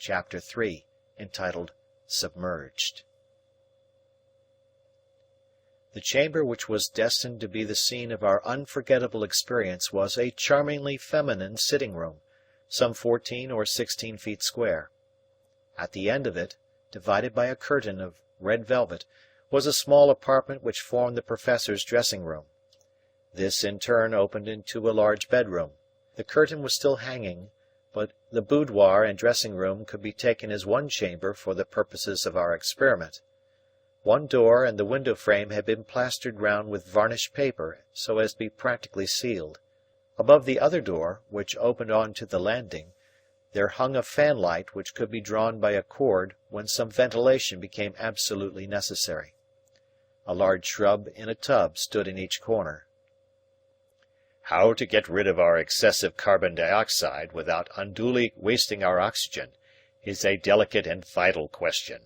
Chapter 3, entitled Submerged. The chamber which was destined to be the scene of our unforgettable experience was a charmingly feminine sitting-room, some 14 or 16 feet square. At the end of it, divided by a curtain of red velvet, was a small apartment which formed the professor's dressing-room. This in turn opened into a large bedroom. The curtain was still hanging, but the boudoir and dressing-room could be taken as one chamber for the purposes of our experiment. One door and the window frame had been plastered round with varnished paper so as to be practically sealed. Above the other door, which opened on to the landing, there hung a fanlight which could be drawn by a cord when some ventilation became absolutely necessary. A large shrub in a tub stood in each corner. How to get rid of our excessive carbon dioxide without unduly wasting our oxygen is a delicate and vital question,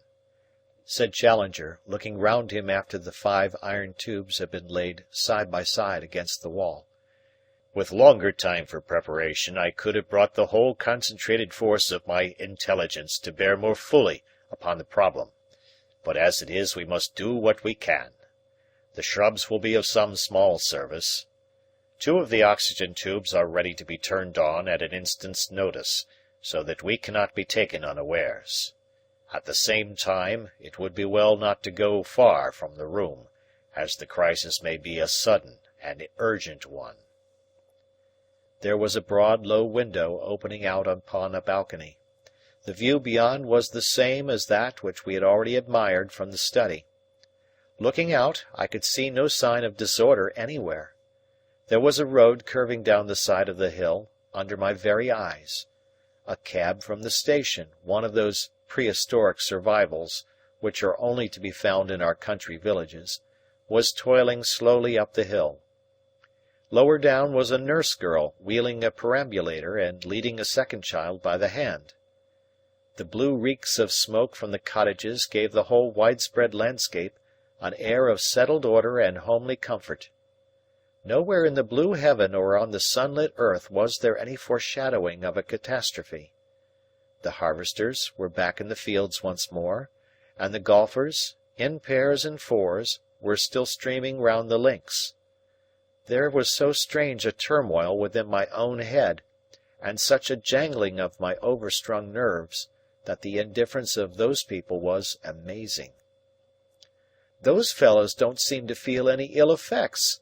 said Challenger, looking round him after the 5 iron tubes had been laid side by side against the wall. With longer time for preparation, I could have brought the whole concentrated force of my intelligence to bear more fully upon the problem. But as it is, we must do what we can. The shrubs will be of some small service. 2 of the oxygen tubes are ready to be turned on at an instant's notice, so that we cannot be taken unawares. At the same time, it would be well not to go far from the room, as the crisis may be a sudden and urgent one. There was a broad, low window opening out upon a balcony. The view beyond was the same as that which we had already admired from the study. Looking out, I could see no sign of disorder anywhere. There was a road curving down the side of the hill, under my very eyes. A cab from the station, one of those prehistoric survivals, which are only to be found in our country villages, was toiling slowly up the hill. Lower down was a nurse girl wheeling a perambulator and leading a second child by the hand. The blue reeks of smoke from the cottages gave the whole widespread landscape an air of settled order and homely comfort. Nowhere in the blue heaven or on the sunlit earth was there any foreshadowing of a catastrophe. The harvesters were back in the fields once more, and the golfers, in pairs and fours, were still streaming round the links. There was so strange a turmoil within my own head, and such a jangling of my overstrung nerves, that the indifference of those people was amazing. "Those fellows don't seem to feel any ill effects,"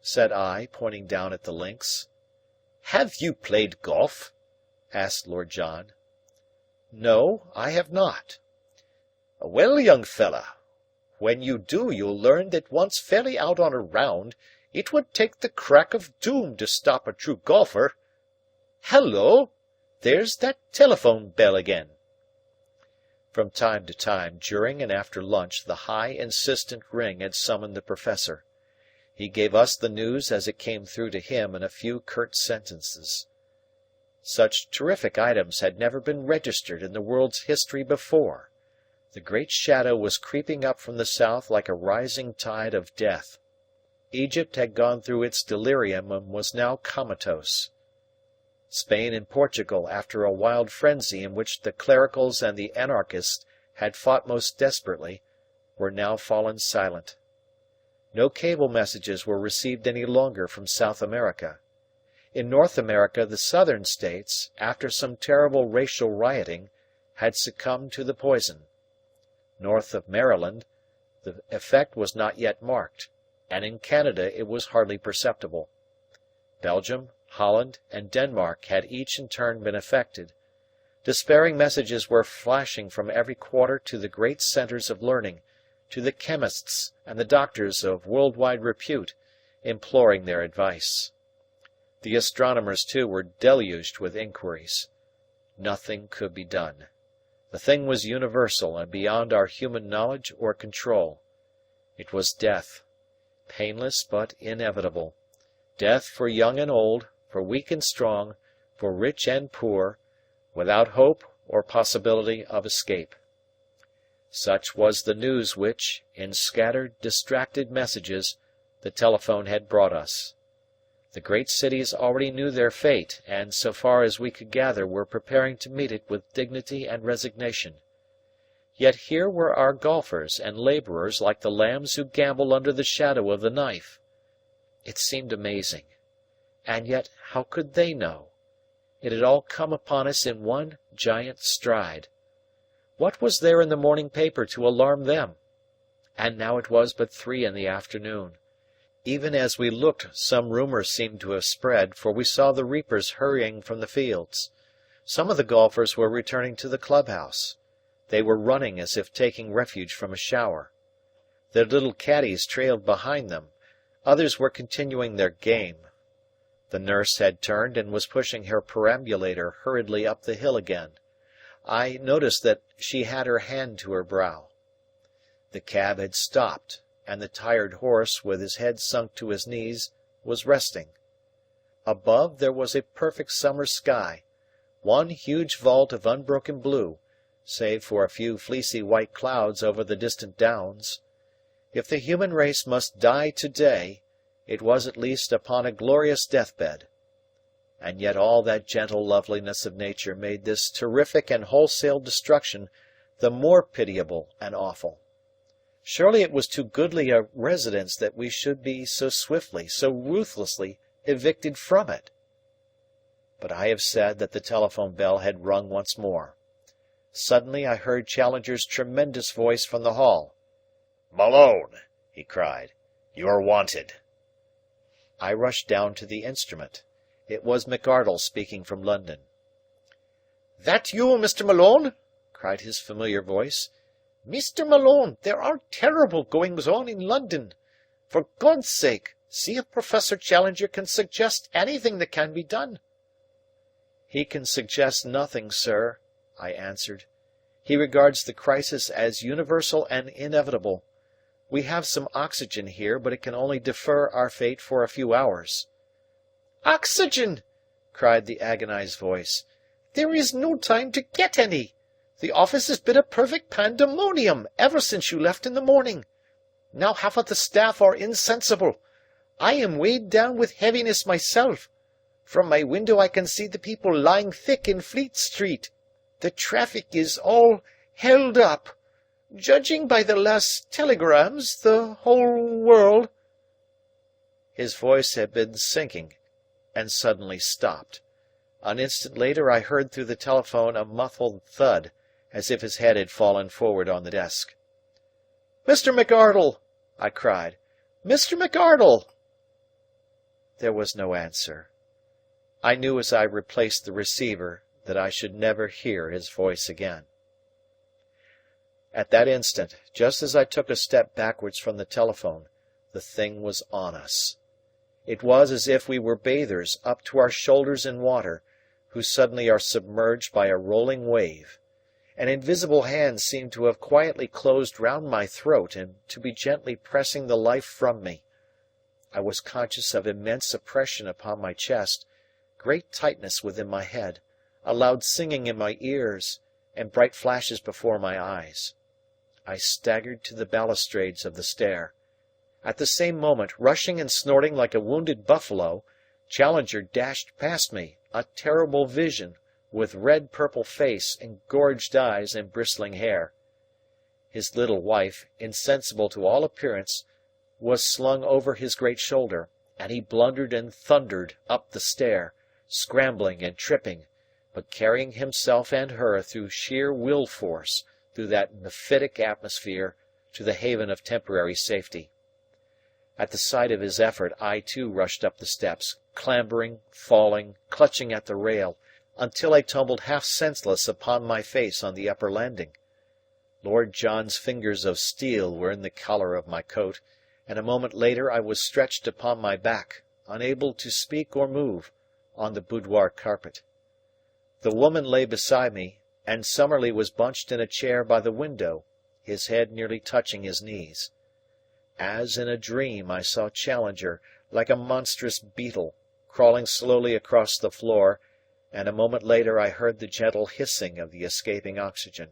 said I, pointing down at the links. "Have you played golf?" asked Lord John. "No, I have not." "Well, young fellah, when you do you'll learn that once fairly out on a round, it would take the crack of doom to stop a true golfer. Hallo! There's that telephone bell again." From time to time, during and after lunch, the high, insistent ring had summoned the Professor. He gave us the news as it came through to him in a few curt sentences. Such terrific items had never been registered in the world's history before. The great shadow was creeping up from the south like a rising tide of death. Egypt had gone through its delirium and was now comatose. Spain and Portugal, after a wild frenzy in which the clericals and the anarchists had fought most desperately, were now fallen silent. No cable messages were received any longer from South America. In North America the southern states, after some terrible racial rioting, had succumbed to the poison. North of Maryland, the effect was not yet marked, and in Canada it was hardly perceptible. Belgium, Holland, and Denmark had each in turn been affected. Despairing messages were flashing from every quarter to the great centres of learning, to the chemists and the doctors of world-wide repute, imploring their advice. The astronomers, too, were deluged with inquiries. Nothing could be done. The thing was universal and beyond our human knowledge or control. It was death, painless but inevitable. Death for young and old, for weak and strong, for rich and poor, without hope or possibility of escape. Such was the news which, in scattered, distracted messages, the telephone had brought us. The great cities already knew their fate, and, so far as we could gather, were preparing to meet it with dignity and resignation. Yet here were our golfers and labourers like the lambs who gambol under the shadow of the knife. It seemed amazing. And yet, how could they know? It had all come upon us in one giant stride. What was there in the morning paper to alarm them? And now it was but 3 in the afternoon. Even as we looked, some rumour seemed to have spread, for we saw the reapers hurrying from the fields. Some of the golfers were returning to the clubhouse. They were running as if taking refuge from a shower. Their little caddies trailed behind them. Others were continuing their game. The nurse had turned and was pushing her perambulator hurriedly up the hill again. I noticed that she had her hand to her brow. The cab had stopped, and the tired horse, with his head sunk to his knees, was resting. Above there was a perfect summer sky, one huge vault of unbroken blue, save for a few fleecy white clouds over the distant downs. If the human race must die today, it was at least upon a glorious deathbed. And yet all that gentle loveliness of nature made this terrific and wholesale destruction the more pitiable and awful. Surely it was too goodly a residence that we should be so swiftly, so ruthlessly evicted from it. But I have said that the telephone bell had rung once more. Suddenly I heard Challenger's tremendous voice from the hall. "Malone," he cried, "you are wanted." I rushed down to the instrument. It was McArdle speaking from London. "That you, Mr. Malone?" cried his familiar voice. "Mr. Malone, there are terrible goings on in London. For God's sake, see if Professor Challenger can suggest anything that can be done." "He can suggest nothing, sir," I answered. "He regards the crisis as universal and inevitable. We have some oxygen here, but it can only defer our fate for a few hours." "Oxygen!" cried the agonized voice. "There is no time to get any. The office has been a perfect pandemonium ever since you left in the morning. Now half of the staff are insensible. I am weighed down with heaviness myself. From my window I can see the people lying thick in Fleet Street. The traffic is all held up. Judging by the last telegrams, the whole world—" His voice had been sinking, and suddenly stopped. An instant later I heard through the telephone a muffled thud, as if his head had fallen forward on the desk. "Mr. McArdle!" I cried. "Mr. McArdle!" There was no answer. I knew as I replaced the receiver that I should never hear his voice again. At that instant, just as I took a step backwards from the telephone, the thing was on us. It was as if we were bathers up to our shoulders in water, who suddenly are submerged by a rolling wave. An invisible hand seemed to have quietly closed round my throat and to be gently pressing the life from me. I was conscious of immense oppression upon my chest, great tightness within my head, a loud singing in my ears, and bright flashes before my eyes. I staggered to the balustrades of the stair. At the same moment, rushing and snorting like a wounded buffalo, Challenger dashed past me, a terrible vision, with red-purple face, engorged eyes, and bristling hair. His little wife, insensible to all appearance, was slung over his great shoulder, and he blundered and thundered up the stair, scrambling and tripping, but carrying himself and her through sheer will force, through that mephitic atmosphere, to the haven of temporary safety. At the sight of his effort, I too rushed up the steps, clambering, falling, clutching at the rail, until I tumbled half senseless upon my face on the upper landing. Lord John's fingers of steel were in the collar of my coat, and a moment later I was stretched upon my back, unable to speak or move, on the boudoir carpet. The woman lay beside me, and Summerlee was bunched in a chair by the window, his head nearly touching his knees. As in a dream I saw Challenger, like a monstrous beetle, crawling slowly across the floor, and a moment later I heard the gentle hissing of the escaping oxygen.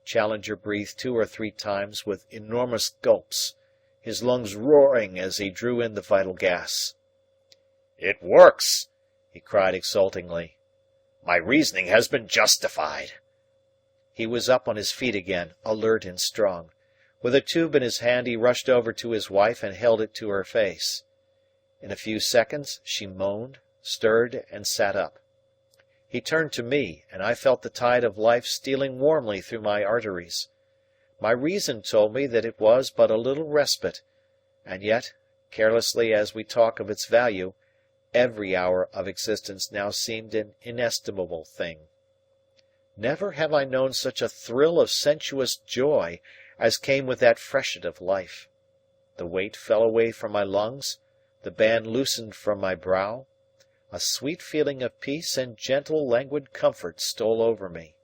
Challenger breathed 2 or 3 times with enormous gulps, his lungs roaring as he drew in the vital gas. "It works!" he cried exultingly. "My reasoning has been justified." He was up on his feet again, alert and strong. With a tube in his hand, he rushed over to his wife and held it to her face. In a few seconds she moaned, stirred, and sat up. He turned to me, and I felt the tide of life stealing warmly through my arteries. My reason told me that it was but a little respite, and yet, carelessly as we talk of its value, every hour of existence now seemed an inestimable thing. Never have I known such a thrill of sensuous joy as came with that freshet of life. The weight fell away from my lungs, the band loosened from my brow, a sweet feeling of peace and gentle, languid comfort stole over me.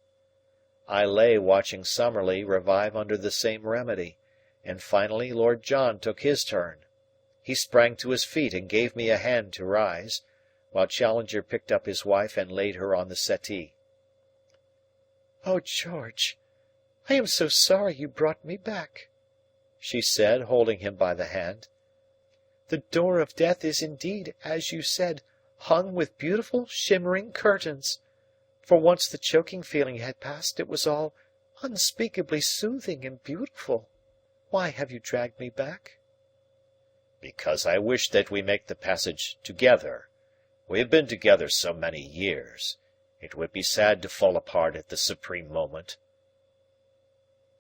I lay watching Summerlee revive under the same remedy, and finally Lord John took his turn. He sprang to his feet and gave me a hand to rise, while Challenger picked up his wife and laid her on the settee. "Oh, George, I am so sorry you brought me back," she said, holding him by the hand. "The door of death is indeed, as you said, hung with beautiful, shimmering curtains. For once the choking feeling had passed, it was all unspeakably soothing and beautiful. Why have you dragged me back?" "Because I wish that we make the passage together. We have been together so many years. It would be sad to fall apart at the supreme moment."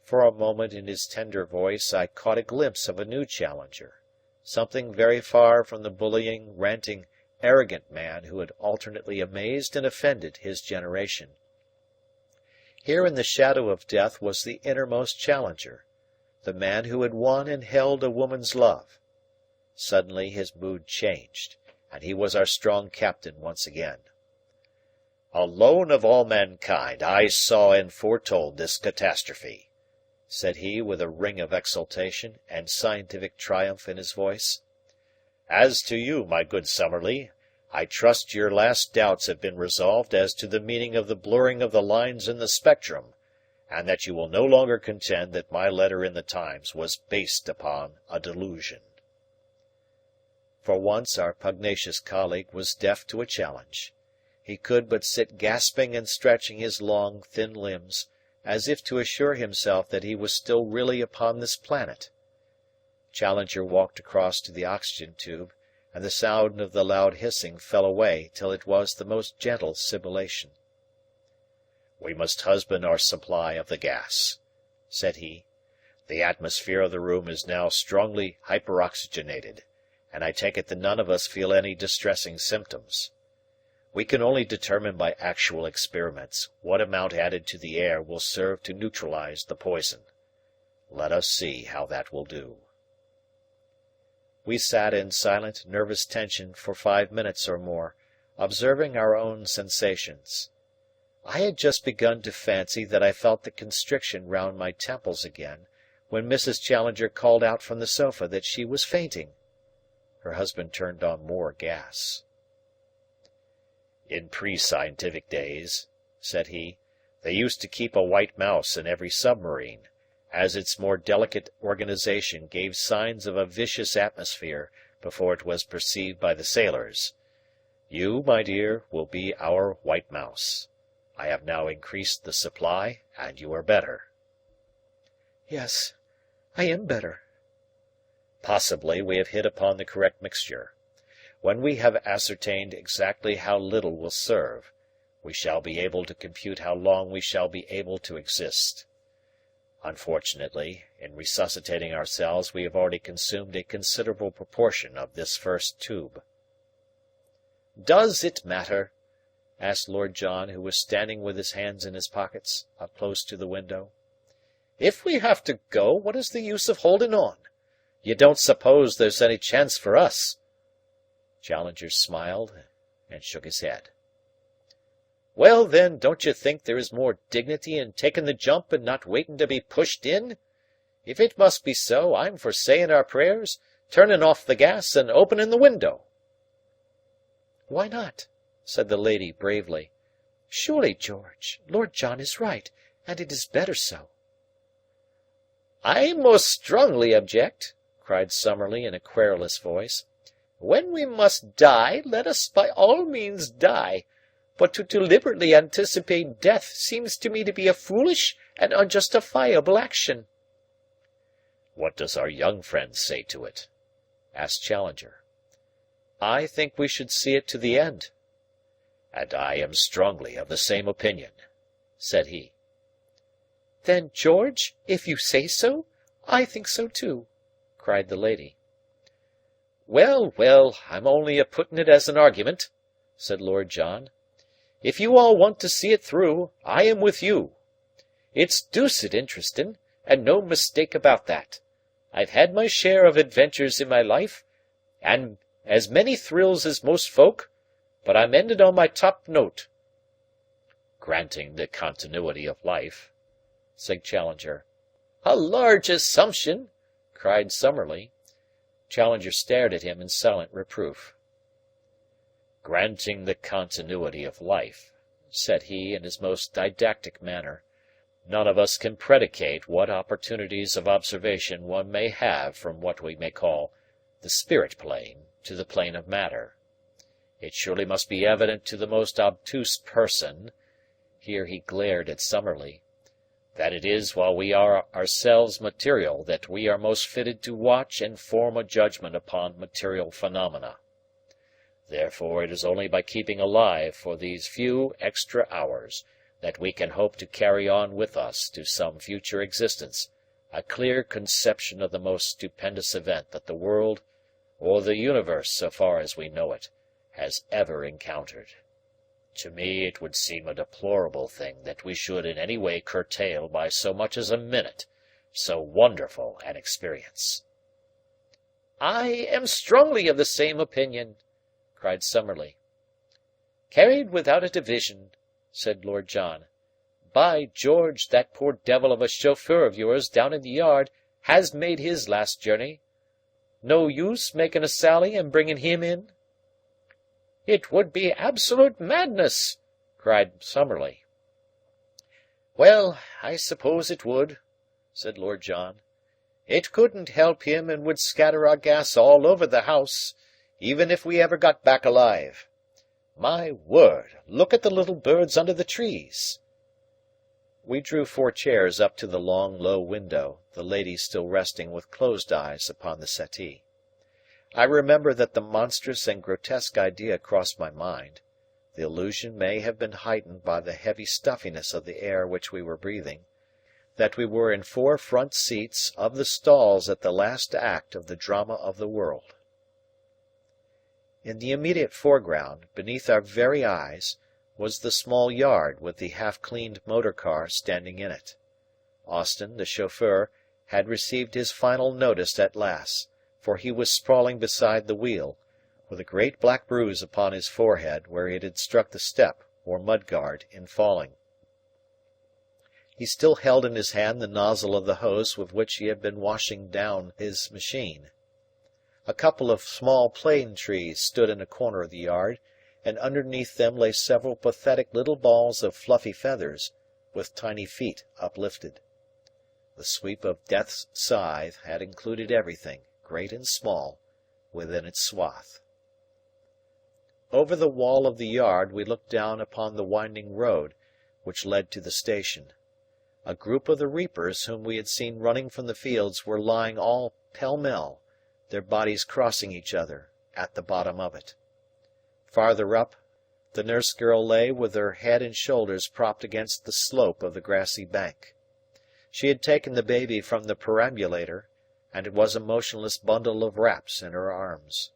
For a moment in his tender voice I caught a glimpse of a new Challenger, something very far from the bullying, ranting, arrogant man who had alternately amazed and offended his generation. Here in the shadow of death was the innermost Challenger, the man who had won and held a woman's love. Suddenly his mood changed, and he was our strong captain once again. "Alone of all mankind, I saw and foretold this catastrophe," said he with a ring of exultation and scientific triumph in his voice. "As to you, my good Summerlee, I trust your last doubts have been resolved as to the meaning of the blurring of the lines in the spectrum, and that you will no longer contend that my letter in the Times was based upon a delusion." For once our pugnacious colleague was deaf to a challenge. He could but sit gasping and stretching his long, thin limbs, as if to assure himself that he was still really upon this planet. Challenger walked across to the oxygen tube, and the sound of the loud hissing fell away till it was the most gentle sibilation. "We must husband our supply of the gas," said he. "The atmosphere of the room is now strongly hyperoxygenated, and I take it that none of us feel any distressing symptoms. We can only determine by actual experiments what amount added to the air will serve to neutralize the poison. Let us see how that will do." We sat in silent, nervous tension for 5 minutes or more, observing our own sensations. I had just begun to fancy that I felt the constriction round my temples again, when Mrs. Challenger called out from the sofa that she was fainting. Her husband turned on more gas. "In pre-scientific days," said he, "they used to keep a white mouse in every submarine, as its more delicate organization gave signs of a vicious atmosphere before it was perceived by the sailors. You, my dear, will be our white mouse. I have now increased the supply, and you are better." "Yes, I am better." "Possibly we have hit upon the correct mixture. When we have ascertained exactly how little will serve, we shall be able to compute how long we shall be able to exist. Unfortunately, in resuscitating ourselves we have already consumed a considerable proportion of this first tube." "Does it matter?" asked Lord John, who was standing with his hands in his pockets, up close to the window. "If we have to go, what is the use of holding on? You don't suppose there's any chance for us?" Challenger smiled and shook his head. "Well, then, don't you think there is more dignity in taking the jump and not waiting to be pushed in? If it must be so, I'm for saying our prayers, turning off the gas, and opening the window." "Why not?" said the lady bravely. "Surely, George, Lord John is right, and it is better so." "I most strongly object," cried Summerlee in a querulous voice. When we must die, let us by all means die, but to deliberately anticipate death seems to me to be a foolish and unjustifiable action." "What does our young friend say to it?" asked Challenger. "I think we should see it to the end." "And I am strongly of the same opinion," said he. "Then, George, if you say so, I think so too," cried the lady. "Well, well, I'm only a putting it as an argument," said Lord John. "If you all want to see it through, I am with you. It's deuced interesting, and no mistake about that. I've had my share of adventures in my life, and as many thrills as most folk, but I'm ended on my top note." "Granting the continuity of life," said Challenger. "A large assumption!" cried Summerlee. Challenger stared at him in silent reproof. "Granting the continuity of life," said he in his most didactic manner, "none of us can predicate what opportunities of observation one may have from what we may call the spirit plane to the plane of matter. It surely must be evident to the most obtuse person," here he glared at Summerlee, "that it is while we are ourselves material that we are most fitted to watch and form a judgment upon material phenomena. Therefore it is only by keeping alive for these few extra hours that we can hope to carry on with us to some future existence a clear conception of the most stupendous event that the world, or the universe so far as we know it, has ever encountered. To me it would seem a deplorable thing that we should in any way curtail by so much as a minute so wonderful an experience." "I am strongly of the same opinion," cried Summerlee. "Carried without a division," said Lord John. "By George, that poor devil of a chauffeur of yours down in the yard has made his last journey. No use making a sally and bringing him in?" "It would be absolute madness," cried Summerlee. "Well, I suppose it would," said Lord John. "It couldn't help him and would scatter our gas all over the house, even if we ever got back alive. My word, look at the little birds under the trees." We drew 4 chairs up to the long, low window, the lady still resting with closed eyes upon the settee. I remember that the monstrous and grotesque idea crossed my mind. The illusion may have been heightened by the heavy stuffiness of the air which we were breathing, that we were in 4 front seats of the stalls at the last act of the drama of the world. In the immediate foreground, beneath our very eyes, was the small yard with the half-cleaned motor car standing in it. Austin, the chauffeur, had received his final notice at last, for he was sprawling beside the wheel, with a great black bruise upon his forehead where it had struck the step, or mudguard, in falling. He still held in his hand the nozzle of the hose with which he had been washing down his machine. A couple of small plane trees stood in a corner of the yard, and underneath them lay several pathetic little balls of fluffy feathers, with tiny feet uplifted. The sweep of Death's scythe had included everything, great and small, within its swath. Over the wall of the yard we looked down upon the winding road, which led to the station. A group of the reapers whom we had seen running from the fields were lying all pell-mell, their bodies crossing each other, at the bottom of it. Farther up, the nurse girl lay with her head and shoulders propped against the slope of the grassy bank. She had taken the baby from the perambulator, and it was a motionless bundle of wraps in her arms.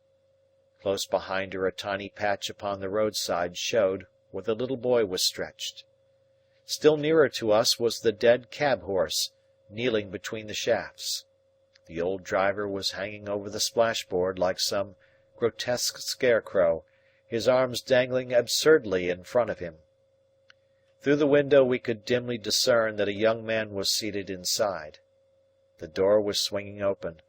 Close behind her a tiny patch upon the roadside showed where the little boy was stretched. Still nearer to us was the dead cab-horse, kneeling between the shafts. The old driver was hanging over the splashboard like some grotesque scarecrow, his arms dangling absurdly in front of him. Through the window we could dimly discern that a young man was seated inside. The door was swinging open,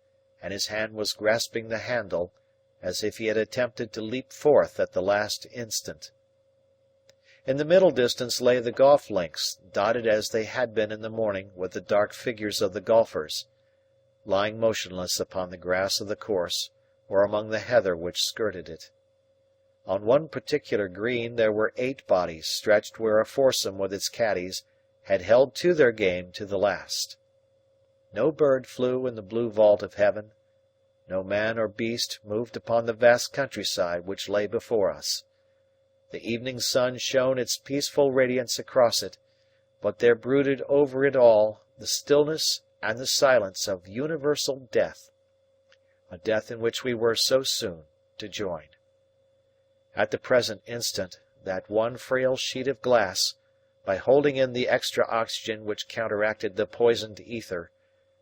and his hand was grasping the handle, as if he had attempted to leap forth at the last instant. In the middle distance lay the golf links, dotted as they had been in the morning with the dark figures of the golfers. Lying motionless upon the grass of the course or among the heather which skirted it. On one particular green there were 8 bodies stretched where a foursome with its caddies had held to their game to the last. No bird flew in the blue vault of heaven, no man or beast moved upon the vast countryside which lay before us. The evening sun shone its peaceful radiance across it, but there brooded over it all the stillness and the silence of universal death, a death in which we were so soon to join. At the present instant, that one frail sheet of glass, by holding in the extra oxygen which counteracted the poisoned ether,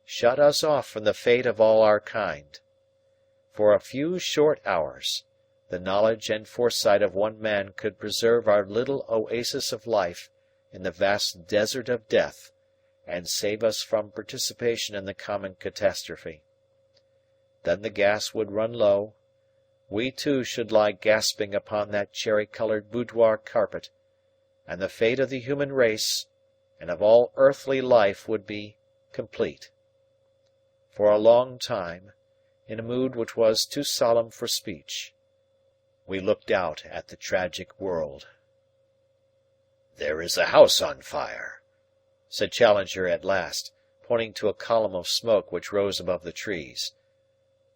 shut us off from the fate of all our kind. For a few short hours, the knowledge and foresight of one man could preserve our little oasis of life in the vast desert of death, and save us from participation in the common catastrophe. Then the gas would run low, we too should lie gasping upon that cherry-coloured boudoir carpet, and the fate of the human race, and of all earthly life, would be complete. For a long time, in a mood which was too solemn for speech, we looked out at the tragic world. "There is a house on fire," said Challenger at last, pointing to a column of smoke which rose above the trees.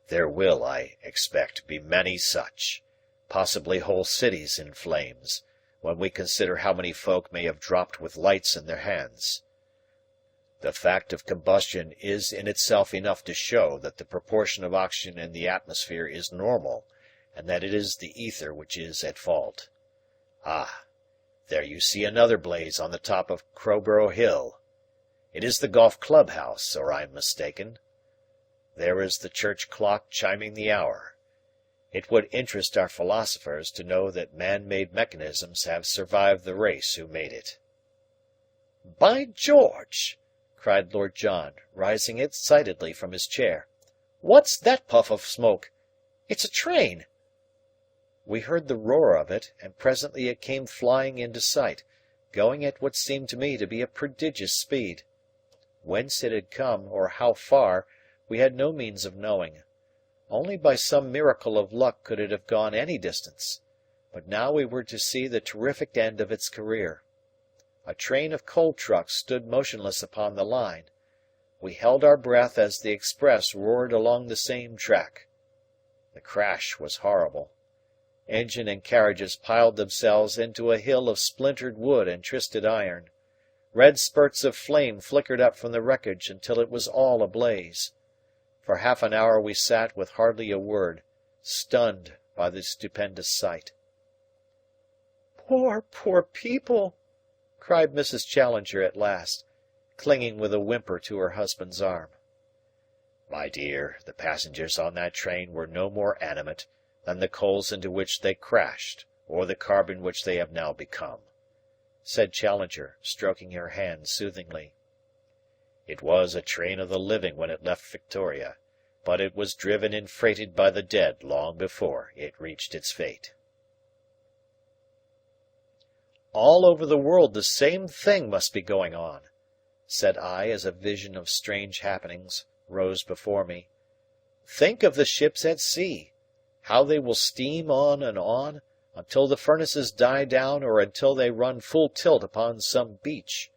"There will, I expect, be many such, possibly whole cities in flames, when we consider how many folk may have dropped with lights in their hands. The fact of combustion is in itself enough to show that the proportion of oxygen in the atmosphere is normal, and that it is the ether which is at fault. Ah, there you see another blaze on the top of Crowborough Hill. It is the golf club-house, or I am mistaken. There is the church clock chiming the hour. It would interest our philosophers to know that man-made mechanisms have survived the race who made it." "By George!" cried Lord John, rising excitedly from his chair. "What's that puff of smoke? It's a train." We heard the roar of it, and presently it came flying into sight, going at what seemed to me to be a prodigious speed. Whence it had come, or how far, we had no means of knowing. Only by some miracle of luck could it have gone any distance. But now we were to see the terrific end of its career. A train of coal trucks stood motionless upon the line. We held our breath as the express roared along the same track. The crash was horrible. Engine and carriages piled themselves into a hill of splintered wood and twisted iron. Red spurts of flame flickered up from the wreckage until it was all ablaze. For half an hour we sat with hardly a word, stunned by the stupendous sight. "Poor, poor people!" cried Mrs. Challenger at last, clinging with a whimper to her husband's arm. "My dear, the passengers on that train were no more animate than the coals into which they crashed, or the carbon which they have now become," said Challenger, stroking her hand soothingly. "It was a train of the living when it left Victoria, but it was driven and freighted by the dead long before it reached its fate." "All over the world the same thing must be going on," said I as a vision of strange happenings rose before me. "Think of the ships at sea, how they will steam on, until the furnaces die down or until they run full tilt upon some beach.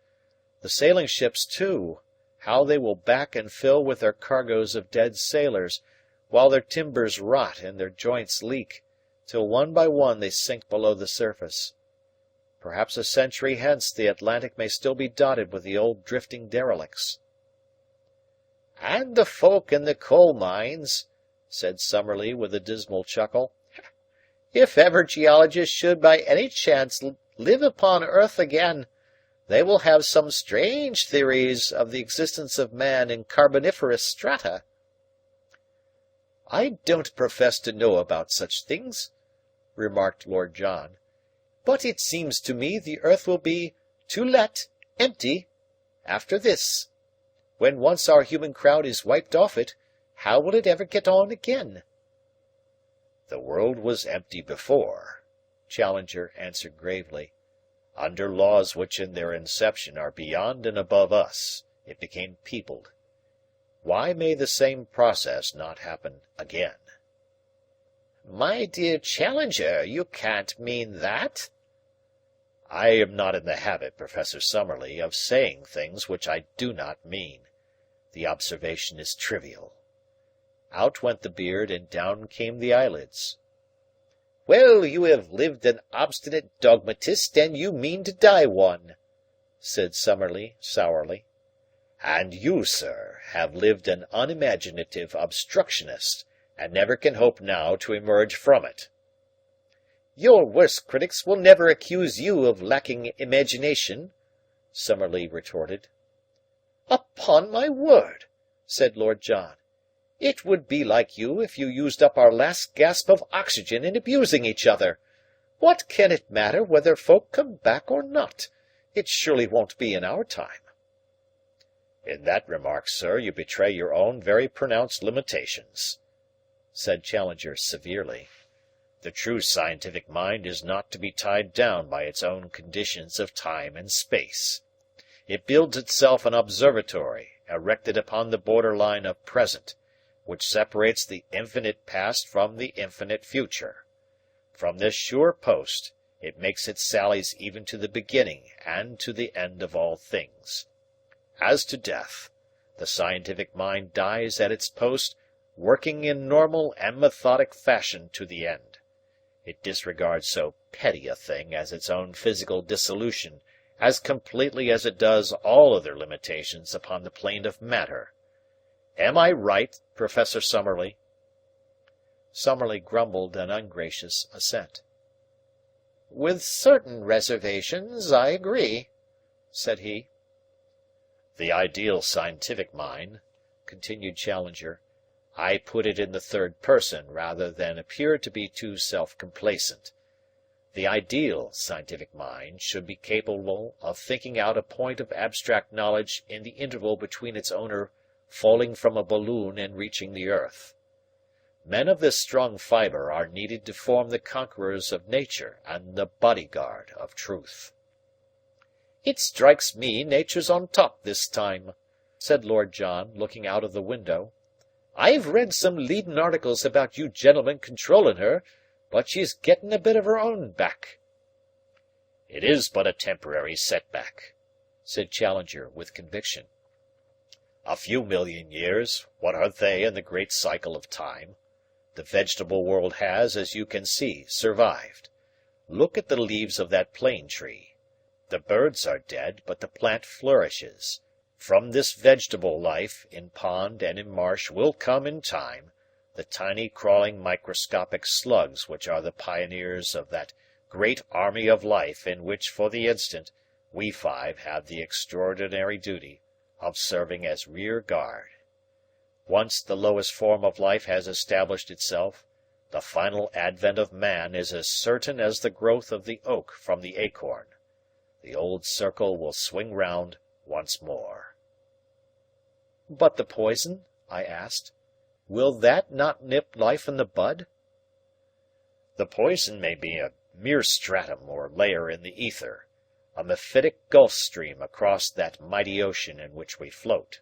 The sailing ships, too, how they will back and fill with their cargoes of dead sailors, while their timbers rot and their joints leak, till one by one they sink below the surface. Perhaps a century hence the Atlantic may still be dotted with the old drifting derelicts." "And the folk in the coal mines," said Summerlee with a dismal chuckle. "If ever geologists should by any chance live upon earth again, they will have some strange theories of the existence of man in carboniferous strata." "I don't profess to know about such things," remarked Lord John, "but it seems to me the earth will be to let, empty, after this. When once our human crowd is wiped off it, how will it ever get on again?" "The world was empty before," Challenger answered gravely. "Under laws which in their inception are beyond and above us, it became peopled. Why may the same process not happen again?" My dear Challenger, you can't mean that?" "I am not in the habit, Professor Summerlee, of saying things which I do not mean. The observation is trivial." Out went the beard and down came the eyelids. "Well, you have lived an obstinate dogmatist, and you mean to die one," said Summerlee sourly. "And you, sir, have lived an unimaginative obstructionist, and never can hope now to emerge from it." "Your worst critics will never accuse you of lacking imagination," Summerlee retorted. "Upon my word," said Lord John, "it would be like you if you used up our last gasp of oxygen in abusing each other. What can it matter whether folk come back or not? It surely won't be in our time." "In that remark, sir, you betray your own very pronounced limitations," said Challenger severely. "The true scientific mind is not to be tied down by its own conditions of time and space. It builds itself an observatory erected upon the border line of present, which separates the infinite past from the infinite future. From this sure post it makes its sallies even to the beginning and to the end of all things. As to death, the scientific mind dies at its post, working in normal and methodic fashion to the end. It disregards so petty a thing as its own physical dissolution as completely as it does all other limitations upon the plane of matter. Am I right, Professor Summerlee?" Summerlee grumbled an ungracious assent. "With certain reservations, I agree," said he. "The ideal scientific mind," continued Challenger, "I put it in the third person rather than appear to be too self-complacent. The ideal scientific mind should be capable of thinking out a point of abstract knowledge in the interval between its owner falling from a balloon and reaching the earth. Men of this strong fiber are needed to form the conquerors of nature and the bodyguard of truth." "It strikes me nature's on top this time," said Lord John, looking out of the window. "I've read some leadin' articles about you gentlemen controlling her, but she's getting a bit of her own back." "It is but a temporary setback," said Challenger with conviction. "A few million years, what are they in the great cycle of time? The vegetable world has, as you can see, survived. Look at the leaves of that plane tree. The birds are dead, but the plant flourishes. From this vegetable life, in pond and in marsh, will come, in time, the tiny crawling microscopic slugs which are the pioneers of that great army of life in which, for the instant, we five have the extraordinary duty of serving as rear guard. Once the lowest form of life has established itself, the final advent of man is as certain as the growth of the oak from the acorn. The old circle will swing round once more." "But the poison?" I asked. "Will that not nip life in the bud?" "The poison may be a mere stratum or layer in the ether, a mephitic gulf stream across that mighty ocean in which we float.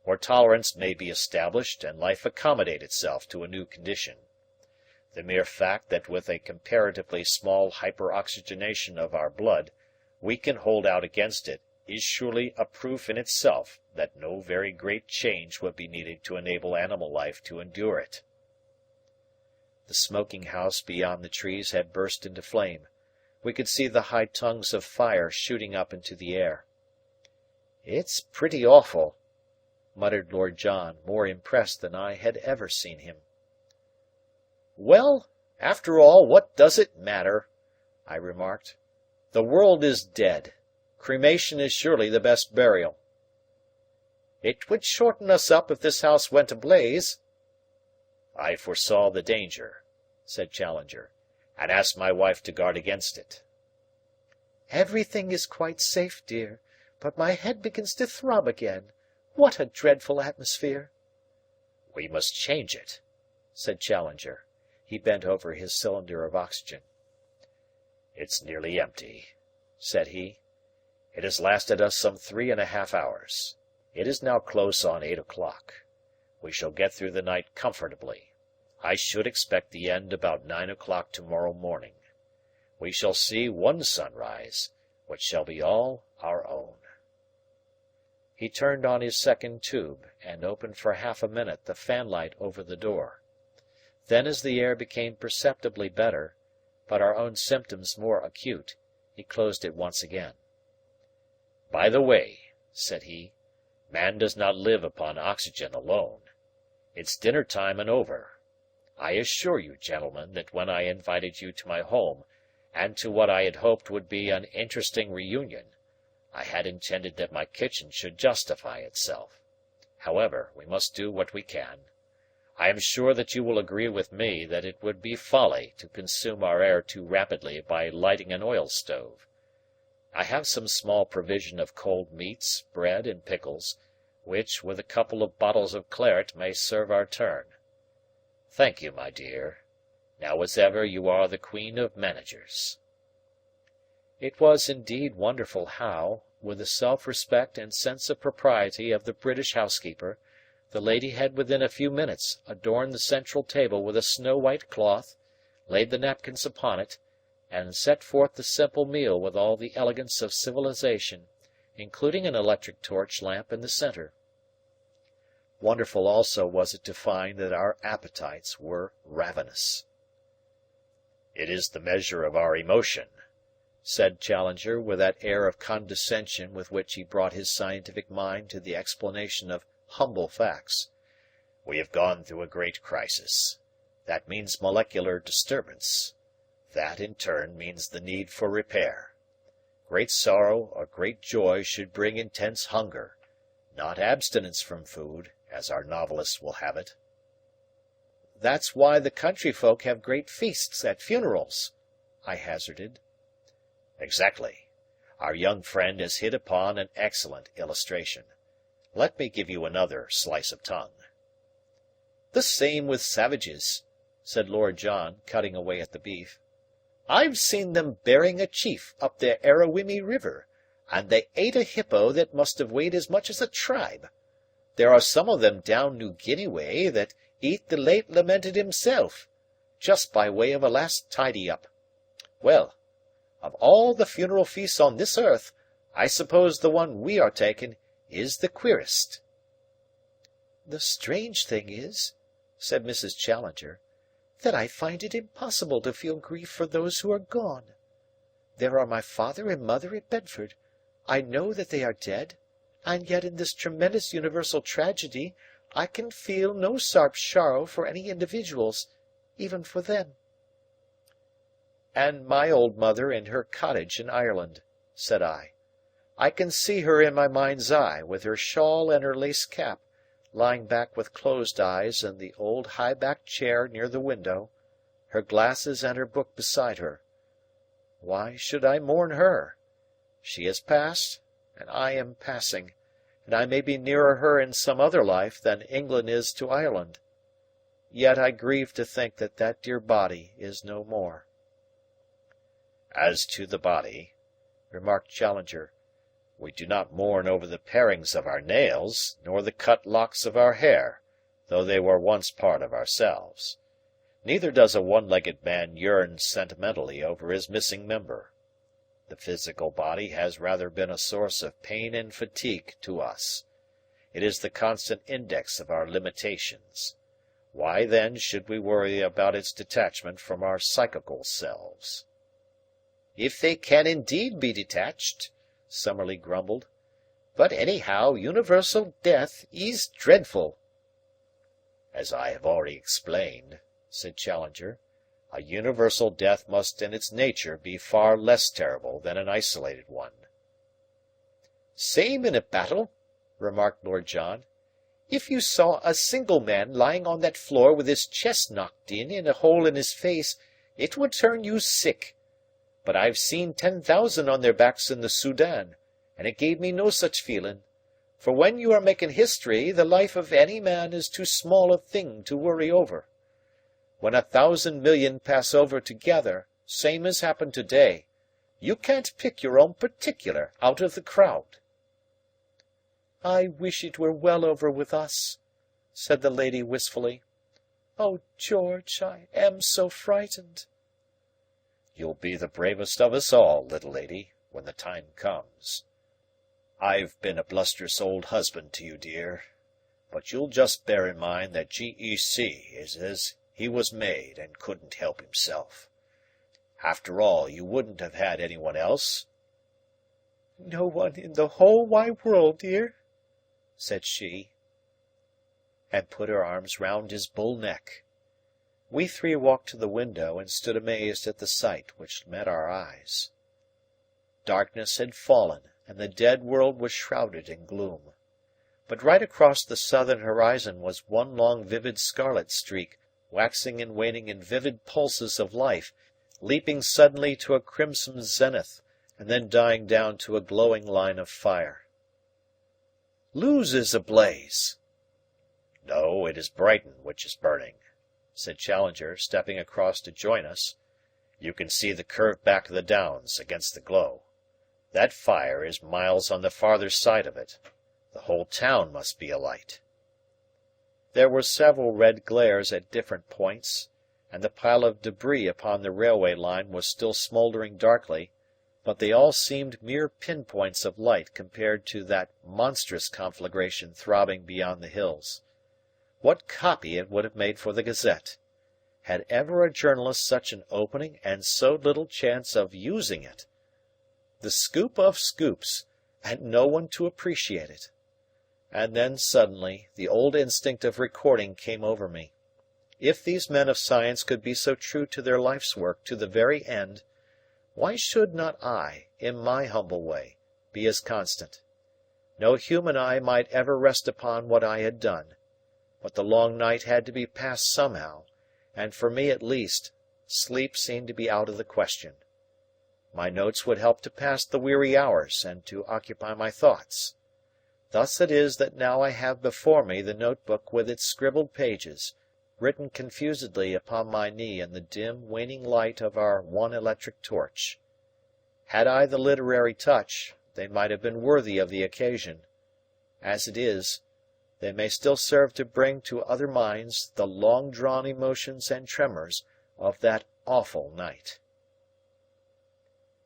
Or tolerance may be established and life accommodate itself to a new condition. The mere fact that with a comparatively small hyperoxygenation of our blood we can hold out against it is surely a proof in itself that no very great change would be needed to enable animal life to endure it." The smoking house beyond the trees had burst into flame. We could see the high tongues of fire shooting up into the air. "It's pretty awful," muttered Lord John, more impressed than I had ever seen him. "Well, after all, what does it matter?" I remarked. "The world is dead. Cremation is surely the best burial." "It would shorten us up if this house went ablaze." "I foresaw the danger," said Challenger, "and asked my wife to guard against it." "Everything is quite safe, dear, but my head begins to throb again. What a dreadful atmosphere!" "We must change it," said Challenger. He bent over his cylinder of oxygen. "It's nearly empty," said he. "It has lasted us some 3½ hours. It is now close on 8 o'clock. We shall get through the night comfortably. I should expect the end about 9 o'clock tomorrow morning. We shall see one sunrise, which shall be all our own." He turned on his second tube, and opened for half a minute the fanlight over the door. Then, as the air became perceptibly better, but our own symptoms more acute, he closed it once again. "By the way," said he, "man does not live upon oxygen alone. It's dinner time and over. I assure you, gentlemen, that when I invited you to my home, and to what I had hoped would be an interesting reunion, I had intended that my kitchen should justify itself. However, we must do what we can. I am sure that you will agree with me that it would be folly to consume our air too rapidly by lighting an oil stove. I have some small provision of cold meats, bread, and pickles, which, with a couple of bottles of claret, may serve our turn. Thank you, my dear. Now as ever you are the queen of managers." It was indeed wonderful how, with the self-respect and sense of propriety of the British housekeeper, the lady had within a few minutes adorned the central table with a snow-white cloth, laid the napkins upon it, and set forth the simple meal with all the elegance of civilization, including an electric torch lamp in the centre. Wonderful also was it to find that our appetites were ravenous. "It is the measure of our emotion," said Challenger, with that air of condescension with which he brought his scientific mind to the explanation of humble facts. "We have gone through a great crisis. That means molecular disturbance. That, in turn, means the need for repair. Great sorrow or great joy should bring intense hunger, not abstinence from food, as our novelists will have it." "That's why the country folk have great feasts at funerals," I hazarded. "Exactly. Our young friend has hit upon an excellent illustration. Let me give you another slice of tongue." "The same with savages," said Lord John, cutting away at the beef. "I've seen them burying a chief up the Arawimi River, and they ate a hippo that must have weighed as much as a tribe. There are some of them down New Guinea way that eat the late lamented himself, just by way of a last tidy-up. Well, of all the funeral feasts on this earth, I suppose the one we are taking is the queerest." "The strange thing is," said Mrs. Challenger, "that I find it impossible to feel grief for those who are gone. There are my father and mother at Bedford. I know that they are dead, and yet in this tremendous universal tragedy I can feel no sharp sorrow for any individuals, even for them." "And my old mother in her cottage in Ireland," said I. "I can see her in my mind's eye, with her shawl and her lace cap, lying back with closed eyes in the old high-backed chair near the window, her glasses and her book beside her. Why should I mourn her? She has passed, and I am passing, and I may be nearer her in some other life than England is to Ireland. Yet I grieve to think that that dear body is no more." "As to the body," remarked Challenger, "we do not mourn over the parings of our nails, nor the cut locks of our hair, though they were once part of ourselves. Neither does a one-legged man yearn sentimentally over his missing member. The physical body has rather been a source of pain and fatigue to us. It is the constant index of our limitations. Why, then, should we worry about its detachment from our psychical selves?" "If they can indeed be detached," Summerlee grumbled. "But anyhow, universal death is dreadful." "As I have already explained," said Challenger, "a universal death must in its nature be far less terrible than an isolated one." "Same in a battle," remarked Lord John. "If you saw a single man lying on that floor with his chest knocked in and a hole in his face, it would turn you sick. But I've seen 10,000 on their backs in the Soudan, and it gave me no such feeling. For when you are making history, the life of any man is too small a thing to worry over. When 1,000 million pass over together, same as happened today, you can't pick your own particular out of the crowd." "I wish it were well over with us," said the lady wistfully. Oh, George, I am so frightened." "You'll be the bravest of us all, little lady, when the time comes. I've been a blusterous old husband to you, dear, but you'll just bear in mind that G.E.C. is as he was made and couldn't help himself. After all, you wouldn't have had anyone else?" "No one in the whole wide world, dear," said she, and put her arms round his bull neck. We three walked to the window and stood amazed at the sight which met our eyes. Darkness had fallen, and the dead world was shrouded in gloom. But right across the southern horizon was one long vivid scarlet streak, waxing and waning in vivid pulses of life, leaping suddenly to a crimson zenith, and then dying down to a glowing line of fire. "Lewes is ablaze." "No, it is Brighton which is burning," said Challenger, stepping across to join us. "You can see the curved back of the downs against the glow. That fire is miles on the farther side of it. The whole town must be alight." There were several red glares at different points, and the pile of debris upon the railway line was still smouldering darkly, but they all seemed mere pinpoints of light compared to that monstrous conflagration throbbing beyond the hills. What copy it would have made for the Gazette! Had ever a journalist such an opening and so little chance of using it? The scoop of scoops, and no one to appreciate it. And then, suddenly, the old instinct of recording came over me. If these men of science could be so true to their life's work to the very end, why should not I, in my humble way, be as constant? No human eye might ever rest upon what I had done, but the long night had to be passed somehow, and for me at least, sleep seemed to be out of the question. My notes would help to pass the weary hours and to occupy my thoughts. Thus it is that now I have before me the notebook with its scribbled pages, written confusedly upon my knee in the dim, waning light of our one electric torch. Had I the literary touch, they might have been worthy of the occasion. As it is, they may still serve to bring to other minds the long-drawn emotions and tremors of that awful night.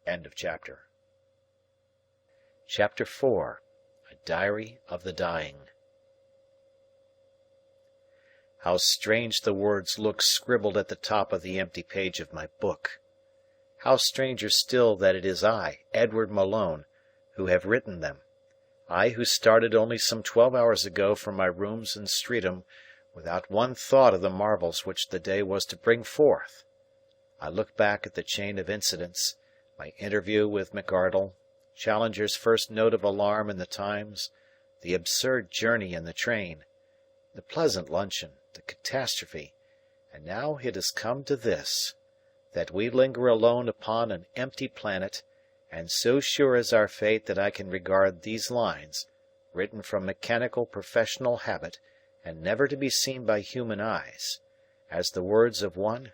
End of chapter. Chapter 4. A Diary of the Dying. How strange the words look scribbled at the top of the empty page of my book! How stranger still that it is I, Edward Malone, who have written them. I who started only some 12 hours ago from my rooms in Streatham, without one thought of the marvels which the day was to bring forth. I look back at the chain of incidents, my interview with McArdle, Challenger's first note of alarm in the Times, the absurd journey in the train, the pleasant luncheon, the catastrophe, and now it has come to this, that we linger alone upon an empty planet, and so sure is our fate that I can regard these lines, written from mechanical professional habit and never to be seen by human eyes, as the words of one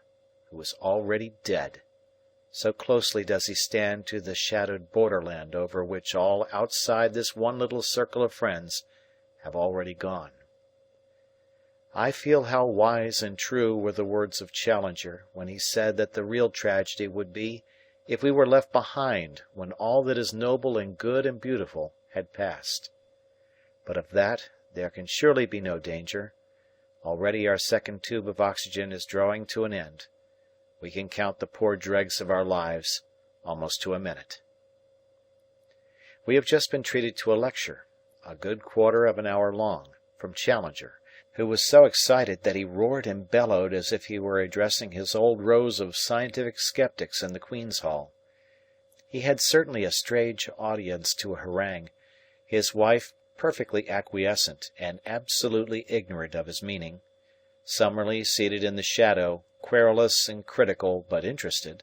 who is already dead. So closely does he stand to the shadowed borderland over which all outside this one little circle of friends have already gone. I feel how wise and true were the words of Challenger when he said that the real tragedy would be if we were left behind when all that is noble and good and beautiful had passed. But of that there can surely be no danger. Already our second tube of oxygen is drawing to an end. We can count the poor dregs of our lives almost to a minute. We have just been treated to a lecture, a good quarter of an hour long, from Challenger, who was so excited that he roared and bellowed as if he were addressing his old rows of scientific skeptics in the Queen's Hall. He had certainly a strange audience to harangue, his wife perfectly acquiescent and absolutely ignorant of his meaning, Summerlee seated in the shadow, querulous and critical but interested,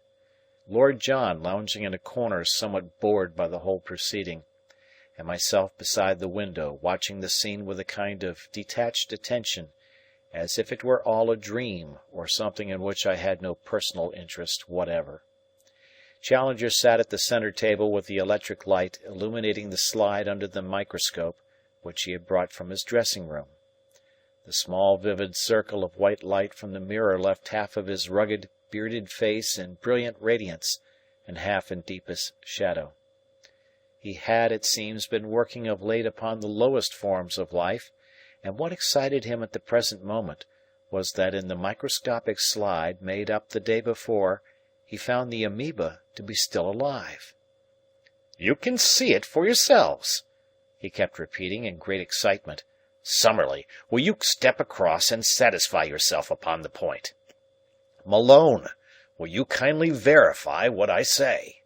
Lord John lounging in a corner somewhat bored by the whole proceeding, and myself beside the window watching the scene with a kind of detached attention, as if it were all a dream or something in which I had no personal interest whatever. Challenger sat at the centre table with the electric light illuminating the slide under the microscope which he had brought from his dressing-room. The small vivid circle of white light from the mirror left half of his rugged, bearded face in brilliant radiance and half in deepest shadow. He had, it seems, been working of late upon the lowest forms of life, and what excited him at the present moment was that in the microscopic slide made up the day before he found the amoeba to be still alive. "You can see it for yourselves," he kept repeating in great excitement. "Summerlee, will you step across and satisfy yourself upon the point? Malone, will you kindly verify what I say?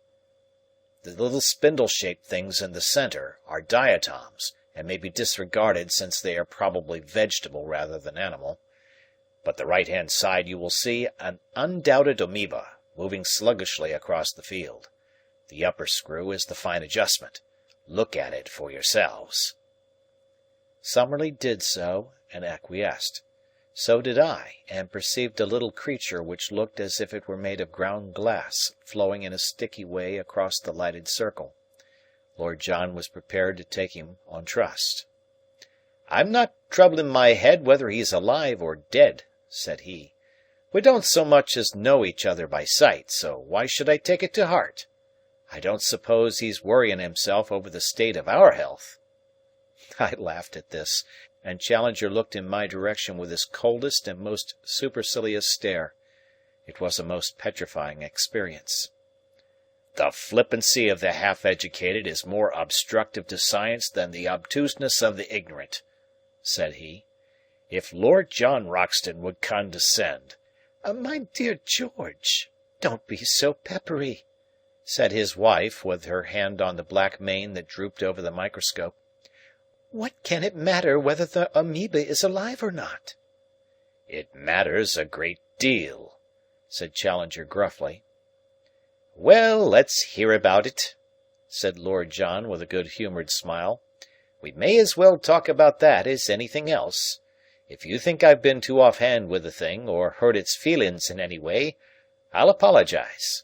The little spindle-shaped things in the center are diatoms, and may be disregarded since they are probably vegetable rather than animal. But the right-hand side you will see an undoubted amoeba, moving sluggishly across the field. The upper screw is the fine adjustment. Look at it for yourselves." Summerlee did so, and acquiesced. So did I, and perceived a little creature which looked as if it were made of ground glass, flowing in a sticky way across the lighted circle. Lord John was prepared to take him on trust. "I'm not troubling my head whether he's alive or dead," said he. "We don't so much as know each other by sight, so why should I take it to heart? I don't suppose he's worrying himself over the state of our health." I laughed at this, and Challenger looked in my direction with his coldest and most supercilious stare. It was a most petrifying experience. "The flippancy of the half-educated is more obstructive to science than the obtuseness of the ignorant," said he. "If Lord John Roxton would condescend—" My dear George, don't be so peppery," said his wife, with her hand on the black mane that drooped over the microscope. "What can it matter whether the amoeba is alive or not?" "It matters a great deal," said Challenger gruffly. "Well, let's hear about it," said Lord John with a good-humoured smile. "We may as well talk about that as anything else. If you think I've been too offhand with the thing, or hurt its feelin's in any way, I'll apologize."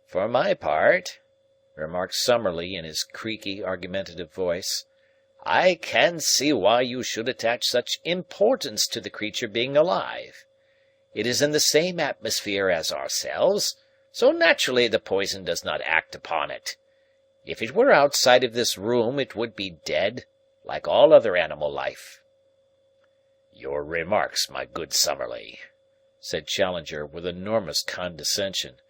"For my part," remarked Summerlee in his creaky, argumentative voice, "I can't see why you should attach such importance to the creature being alive. It is in the same atmosphere as ourselves, so naturally the poison does not act upon it. If it were outside of this room it would be dead, like all other animal life." "Your remarks, my good Summerlee," said Challenger with enormous condescension.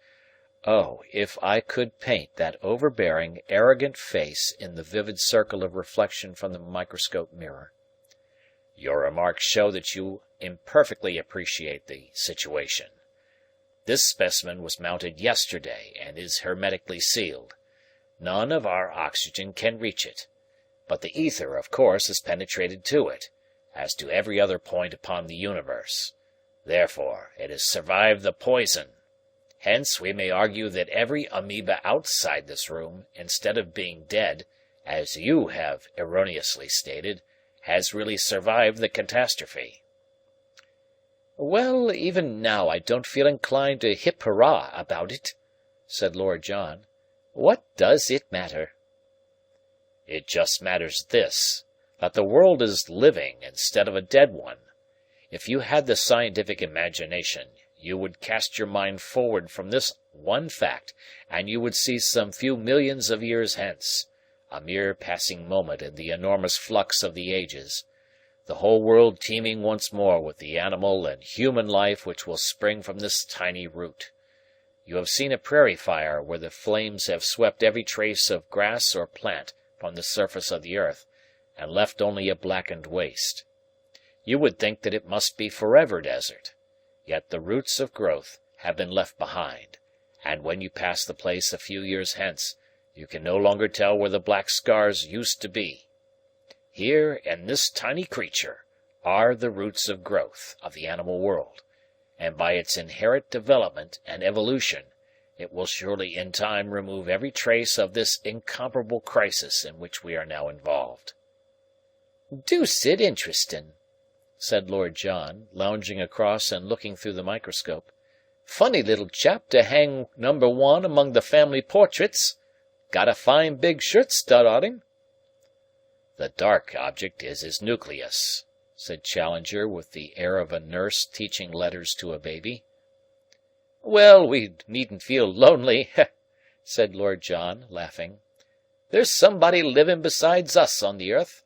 Oh, if I could paint that overbearing, arrogant face in the vivid circle of reflection from the microscope mirror. "Your remarks show that you imperfectly appreciate the situation. This specimen was mounted yesterday and is hermetically sealed. None of our oxygen can reach it. But the ether, of course, has penetrated to it, as to every other point upon the universe. Therefore, it has survived the poison. Hence, we may argue that every amoeba outside this room, instead of being dead, as you have erroneously stated, has really survived the catastrophe." "Well, even now I don't feel inclined to hip hurrah about it," said Lord John. "What does it matter?" "It just matters this, that the world is living instead of a dead one. If you had the scientific imagination, you would cast your mind forward from this one fact, and you would see some few millions of years hence, a mere passing moment in the enormous flux of the ages, the whole world teeming once more with the animal and human life which will spring from this tiny root. You have seen a prairie fire where the flames have swept every trace of grass or plant from the surface of the earth, and left only a blackened waste. You would think that it must be forever desert. Yet the roots of growth have been left behind, and when you pass the place a few years hence, you can no longer tell where the black scars used to be. Here, in this tiny creature, are the roots of growth of the animal world, and by its inherent development and evolution, it will surely in time remove every trace of this incomparable crisis in which we are now involved." "Deuced interestin'," said Lord John, lounging across and looking through the microscope. "Funny little chap to hang number 1 among the family portraits. Got a fine big shirt stud on him." "The dark object is his nucleus," said Challenger with the air of a nurse teaching letters to a baby. Well, we needn't feel lonely, said Lord John, laughing. There's somebody living besides us on the earth.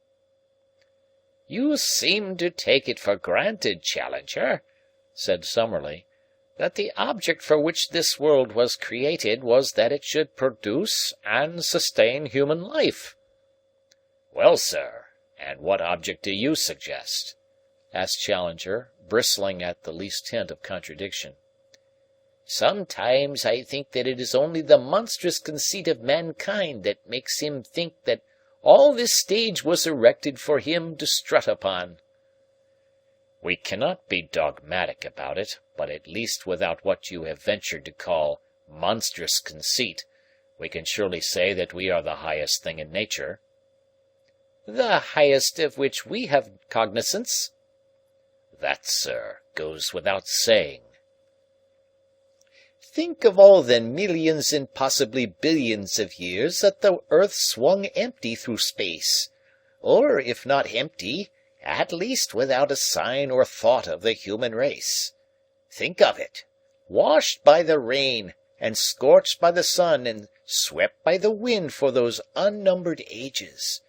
You seem to take it for granted, Challenger, said Summerlee, that the object for which this world was created was that it should produce and sustain human life. Well, sir, and what object do you suggest? Asked Challenger, bristling at the least hint of contradiction. Sometimes I think that it is only the monstrous conceit of mankind that makes him think that all this stage was erected for him to strut upon. We cannot be dogmatic about it, but at least without what you have ventured to call monstrous conceit, we can surely say that we are the highest thing in nature. The highest of which we have cognizance. That, sir, goes without saying. Think of all the millions and possibly billions of years that the earth swung empty through space, or, if not empty, at least without a sign or thought of the human race. Think of it, washed by the rain, and scorched by the sun, and swept by the wind for those unnumbered ages.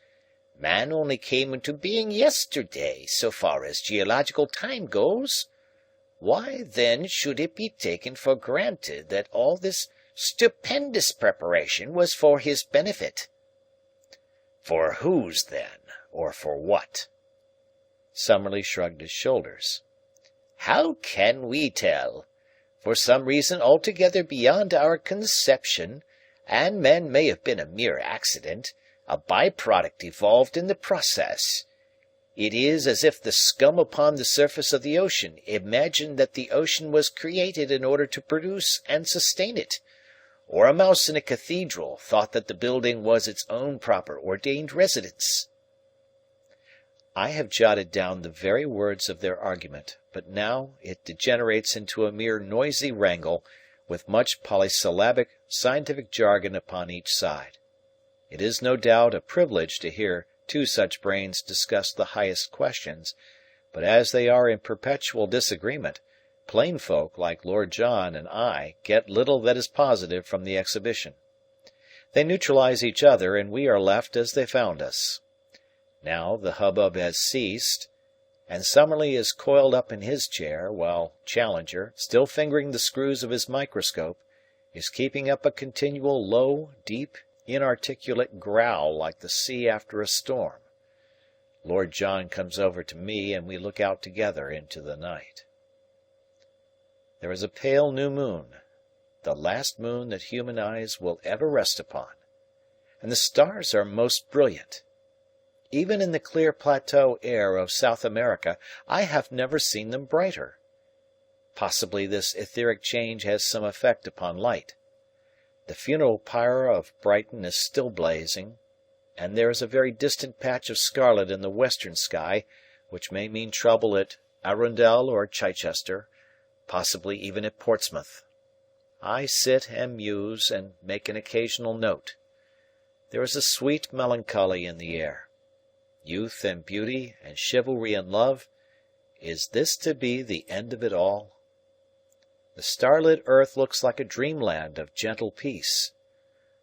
Man only came into being yesterday, so far as geological time goes. Why, then, should it be taken for granted that all this stupendous preparation was for his benefit? For whose, then, or for what? Summerlee shrugged his shoulders. How can we tell? For some reason altogether beyond our conception, and man may have been a mere accident, a by-product evolved in the process. It is as if the scum upon the surface of the ocean imagined that the ocean was created in order to produce and sustain it, or a mouse in a cathedral thought that the building was its own proper ordained residence. I have jotted down the very words of their argument, but now it degenerates into a mere noisy wrangle, with much polysyllabic scientific jargon upon each side. It is no doubt a privilege to hear two such brains discuss the highest questions, but as they are in perpetual disagreement, plain folk like Lord John and I get little that is positive from the exhibition. They neutralize each other, and we are left as they found us. Now the hubbub has ceased, and Summerlee is coiled up in his chair, while Challenger, still fingering the screws of his microscope, is keeping up a continual low, deep, inarticulate growl like the sea after a storm. Lord John comes over to me, and we look out together into the night. There is a pale new moon, the last moon that human eyes will ever rest upon, and the stars are most brilliant. Even in the clear plateau air of South America, I have never seen them brighter. Possibly this etheric change has some effect upon light. The funeral pyre of Brighton is still blazing, and there is a very distant patch of scarlet in the western sky, which may mean trouble at Arundel or Chichester, possibly even at Portsmouth. I sit and muse and make an occasional note. There is a sweet melancholy in the air. Youth and beauty and chivalry and love, is this to be the end of it all? The starlit earth looks like a dreamland of gentle peace.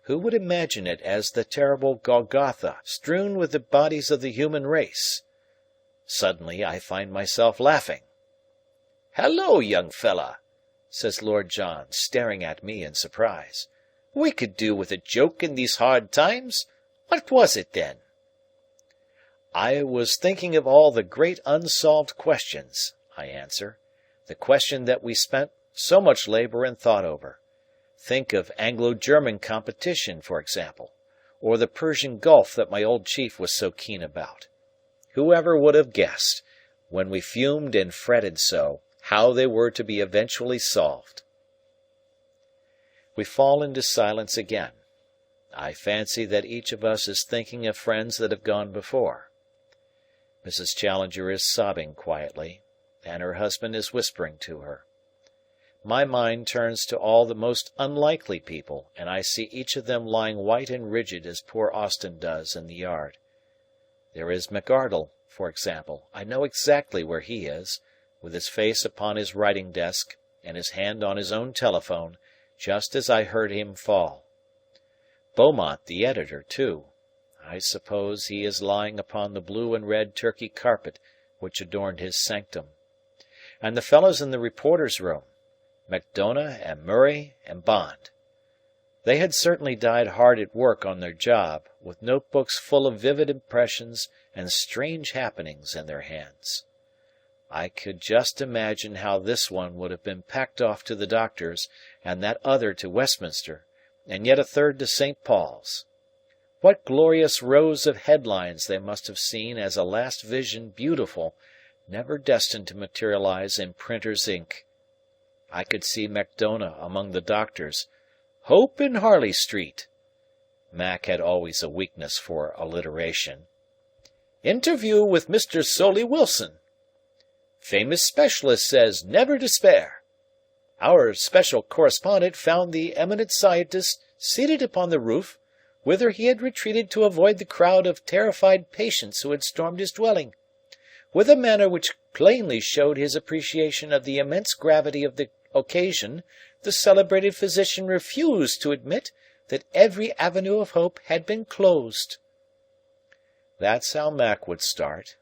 Who would imagine it as the terrible Golgotha, strewn with the bodies of the human race? Suddenly I find myself laughing. "Hello, young fella," says Lord John, staring at me in surprise. "We could do with a joke in these hard times. What was it, then?" "I was thinking of all the great unsolved questions," I answer. "The question that we spent so much labor and thought over. Think of Anglo-German competition, for example, or the Persian Gulf that my old chief was so keen about. Whoever would have guessed, when we fumed and fretted so, how they were to be eventually solved?" We fall into silence again. I fancy that each of us is thinking of friends that have gone before. Mrs. Challenger is sobbing quietly, and her husband is whispering to her. My mind turns to all the most unlikely people, and I see each of them lying white and rigid as poor Austin does in the yard. There is McArdle, for example, I know exactly where he is, with his face upon his writing desk and his hand on his own telephone, just as I heard him fall. Beaumont, the editor, too. I suppose he is lying upon the blue and red Turkey carpet which adorned his sanctum. And the fellows in the reporters' room, Macdona and Murray and Bond. They had certainly died hard at work on their job, with notebooks full of vivid impressions and strange happenings in their hands. I could just imagine how this one would have been packed off to the doctor's, and that other to Westminster, and yet a third to St. Paul's. What glorious rows of headlines they must have seen as a last vision beautiful, never destined to materialize in printer's ink. I could see Macdona among the doctors. Hope in Harley Street. Mac had always a weakness for alliteration. Interview with Mr. Solly Wilson. Famous specialist says never despair. Our special correspondent found the eminent scientist seated upon the roof, whither he had retreated to avoid the crowd of terrified patients who had stormed his dwelling. With a manner which plainly showed his appreciation of the immense gravity of the occasion, the celebrated physician refused to admit that every avenue of hope had been closed. That's how Mac would start.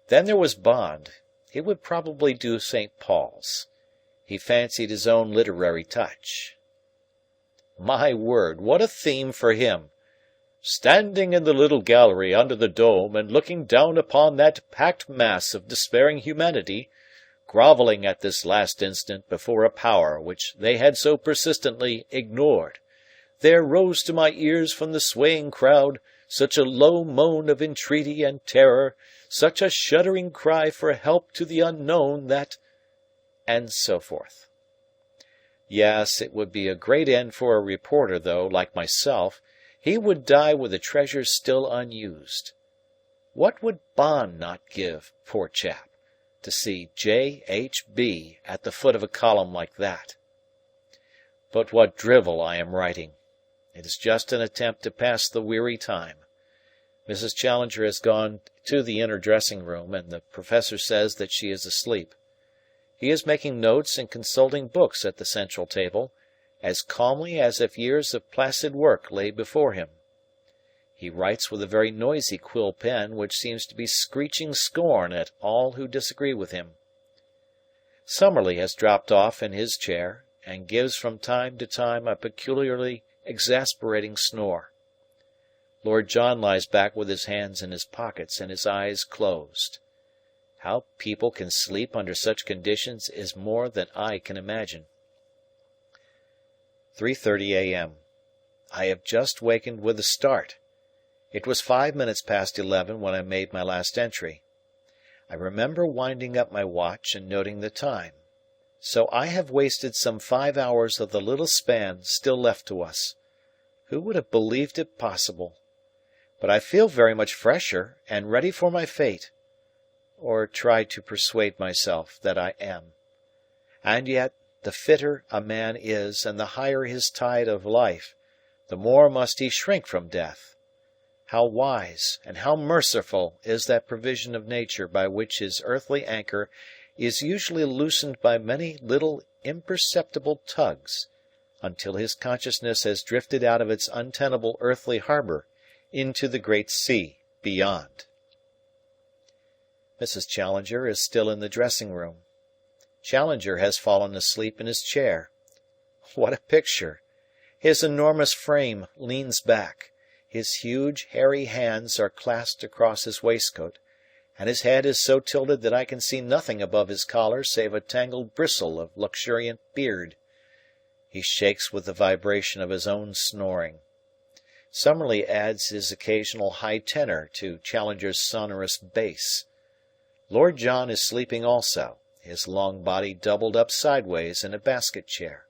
Then there was Bond. He would probably do St. Paul's. He fancied his own literary touch. My word, what a theme for him! Standing in the little gallery under the dome and looking down upon that packed mass of despairing humanity, grovelling at this last instant before a power which they had so persistently ignored, there rose to my ears from the swaying crowd such a low moan of entreaty and terror, such a shuddering cry for help to the unknown that... and so forth. Yes, it would be a great end for a reporter, though, like myself, he would die with the treasures still unused. What would Bond not give, poor chap, to see J.H.B. at the foot of a column like that? But what drivel I am writing! It is just an attempt to pass the weary time. Mrs. Challenger has gone to the inner dressing-room, and the professor says that she is asleep. He is making notes and consulting books at the central table, as calmly as if years of placid work lay before him. He writes with a very noisy quill pen which seems to be screeching scorn at all who disagree with him. Summerlee has dropped off in his chair, and gives from time to time a peculiarly exasperating snore. Lord John lies back with his hands in his pockets and his eyes closed. How people can sleep under such conditions is more than I can imagine. 3:30 a.m. I have just wakened with a start. It was 5 minutes past 11 when I made my last entry. I remember winding up my watch and noting the time. So I have wasted some 5 hours of the little span still left to us. Who would have believed it possible? But I feel very much fresher and ready for my fate, or try to persuade myself that I am. And yet, the fitter a man is, and the higher his tide of life, the more must he shrink from death. How wise and how merciful is that provision of nature by which his earthly anchor is usually loosened by many little imperceptible tugs, until his consciousness has drifted out of its untenable earthly harbor into the great sea beyond. Mrs. Challenger is still in the dressing-room. Challenger has fallen asleep in his chair. What a picture! His enormous frame leans back, his huge, hairy hands are clasped across his waistcoat, and his head is so tilted that I can see nothing above his collar save a tangled bristle of luxuriant beard. He shakes with the vibration of his own snoring. Summerlee adds his occasional high tenor to Challenger's sonorous bass. Lord John is sleeping also, his long body doubled up sideways in a basket chair.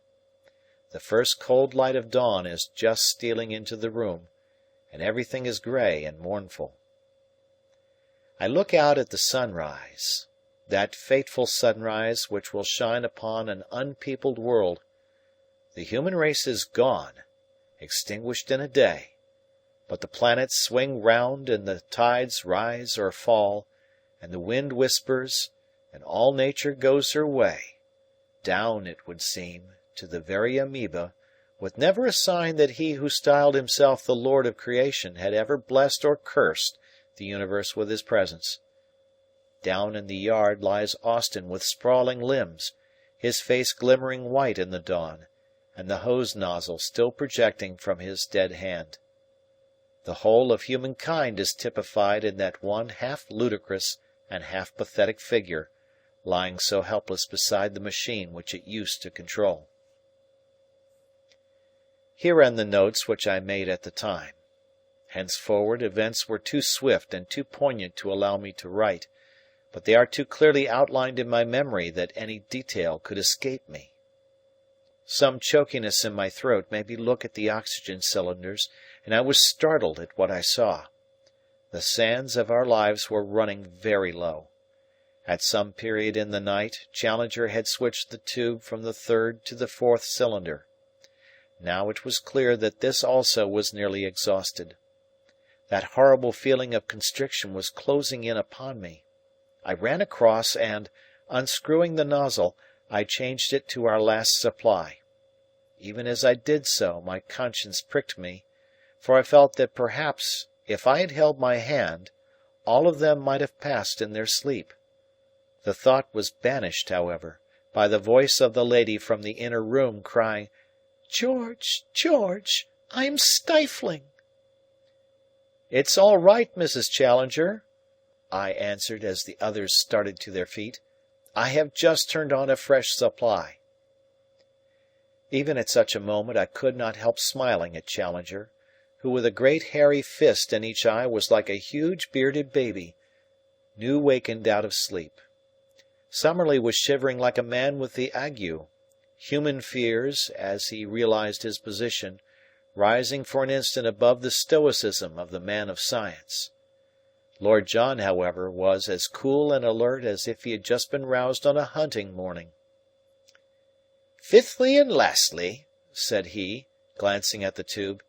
The first cold light of dawn is just stealing into the room, and everything is grey and mournful. I look out at the sunrise, that fateful sunrise which will shine upon an unpeopled world. The human race is gone, extinguished in a day, but the planets swing round and the tides rise or fall, and the wind whispers, and all nature goes her way, down, it would seem, to the very amoeba, with never a sign that he who styled himself the Lord of creation had ever blessed or cursed the universe with his presence. Down in the yard lies Austin with sprawling limbs, his face glimmering white in the dawn, and the hose nozzle still projecting from his dead hand. The whole of humankind is typified in that one half ludicrous and half pathetic figure, lying so helpless beside the machine which it used to control. Here end the notes which I made at the time. Henceforward events were too swift and too poignant to allow me to write, but they are too clearly outlined in my memory that any detail could escape me. Some chokiness in my throat made me look at the oxygen cylinders, and I was startled at what I saw. The sands of our lives were running very low. At some period in the night, Challenger had switched the tube from the third to the fourth cylinder. Now it was clear that this also was nearly exhausted. That horrible feeling of constriction was closing in upon me. I ran across and, unscrewing the nozzle, I changed it to our last supply. Even as I did so, my conscience pricked me, for I felt that perhaps, if I had held my hand, all of them might have passed in their sleep. The thought was banished, however, by the voice of the lady from the inner room crying, "George, George, I'm stifling." "It's all right, Mrs. Challenger," I answered as the others started to their feet. "I have just turned on a fresh supply." Even at such a moment I could not help smiling at Challenger, who with a great hairy fist in each eye was like a huge bearded baby, new wakened out of sleep. Summerlee was shivering like a man with the ague, human fears, as he realized his position, rising for an instant above the stoicism of the man of science. Lord John, however, was as cool and alert as if he had just been roused on a hunting morning. "Fifthly and lastly," said he, glancing at the tube,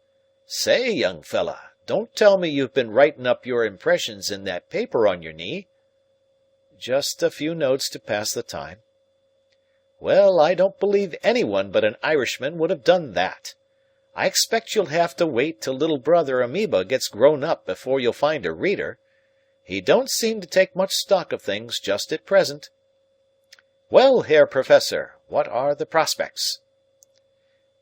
"say, young fella, don't tell me you've been writing up your impressions in that paper on your knee?" "Just a few notes to pass the time." "Well, I don't believe anyone but an Irishman would have done that. I expect you'll have to wait till little brother Amoeba gets grown up before you'll find a reader. He don't seem to take much stock of things just at present. Well, Herr Professor, what are the prospects?"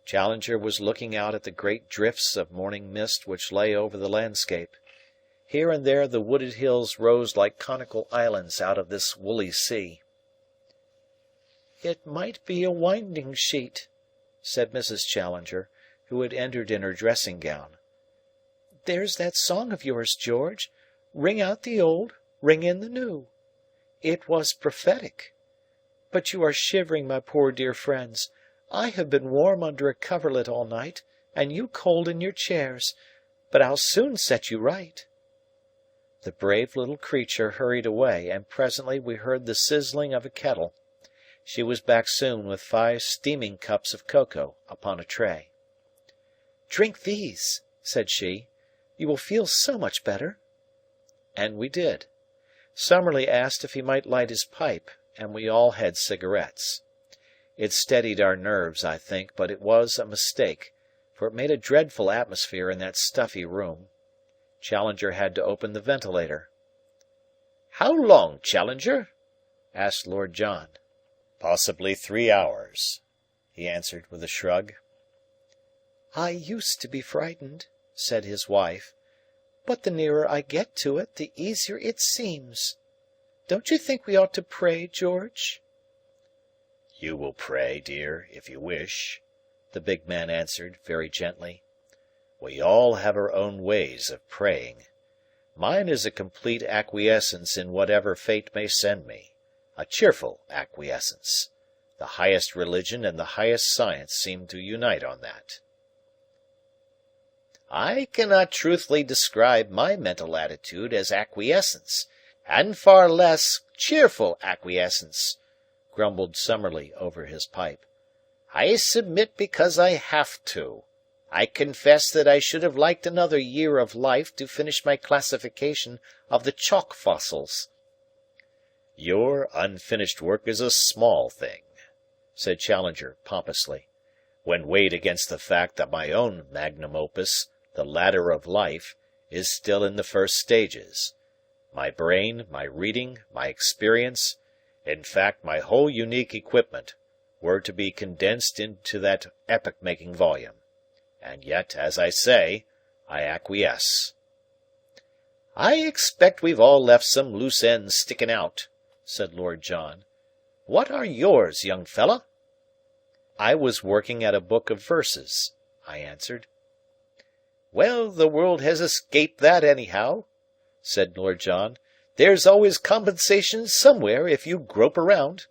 Challenger was looking out at the great drifts of morning mist which lay over the landscape. Here and there the wooded hills rose like conical islands out of this woolly sea. "It might be a winding sheet," said Mrs. Challenger, who had entered in her dressing gown. "There's that song of yours, George, 'Ring out the old, ring in the new.' It was prophetic. But you are shivering, my poor dear friends. I have been warm under a coverlet all night, and you cold in your chairs, but I'll soon set you right." The brave little creature hurried away, and presently we heard the sizzling of a kettle. She was back soon with 5 steaming cups of cocoa upon a tray. "Drink these," said she. "You will feel so much better." And we did. Summerlee asked if he might light his pipe, and we all had cigarettes. It steadied our nerves, I think, but it was a mistake, for it made a dreadful atmosphere in that stuffy room. Challenger had to open the ventilator. "How long, Challenger?" asked Lord John. "Possibly 3 hours," he answered with a shrug. "I used to be frightened," said his wife, "but the nearer I get to it, the easier it seems. Don't you think we ought to pray, George?" "You will pray, dear, if you wish," the big man answered, very gently. "We all have our own ways of praying. Mine is a complete acquiescence in whatever fate may send me, a cheerful acquiescence. The highest religion and the highest science seem to unite on that." "I cannot truthfully describe my mental attitude as acquiescence, and far less cheerful acquiescence," grumbled Summerlee over his pipe. "I submit because I have to. I confess that I should have liked another year of life to finish my classification of the chalk fossils. Your unfinished work is a small thing, said Challenger pompously, when weighed against the fact that my own magnum opus, the ladder of life, is still in the first stages. My brain, my reading, my experience, in fact my whole unique equipment, were to be condensed into that epoch-making volume. And yet, as I say, I acquiesce. I expect we've all left some loose ends sticking out, said Lord John. What are yours, young fellow? I was working at a book of verses, I answered. Well, the world has escaped that anyhow, said Lord John. There's always compensation somewhere if you grope around.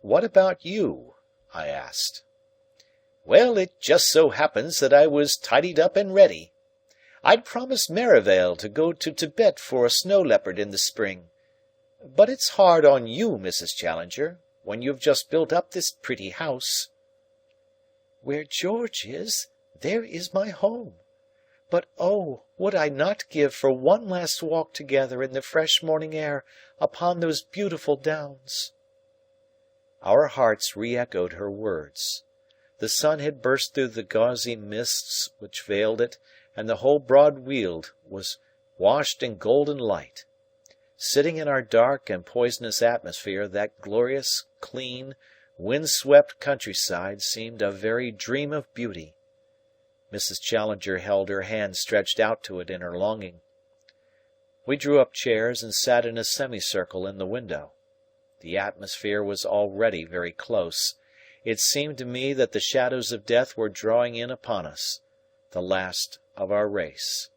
What about you? I asked. Well, it just so happens that I was tidied up and ready. I'd promised Merivale to go to Tibet for a snow leopard in the spring. But it's hard on you, Mrs. Challenger, when you've just built up this pretty house. Where George is, there is my home. But oh, would I not give for one last walk together in the fresh morning air upon those beautiful downs? Our hearts re-echoed her words. The sun had burst through the gauzy mists which veiled it, and the whole broad weald was washed in golden light. Sitting in our dark and poisonous atmosphere, that glorious, clean, wind-swept countryside seemed a very dream of beauty. Mrs. Challenger held her hand stretched out to it in her longing. We drew up chairs and sat in a semicircle in the window. The atmosphere was already very close. It seemed to me that the shadows of death were drawing in upon us, the last of our race.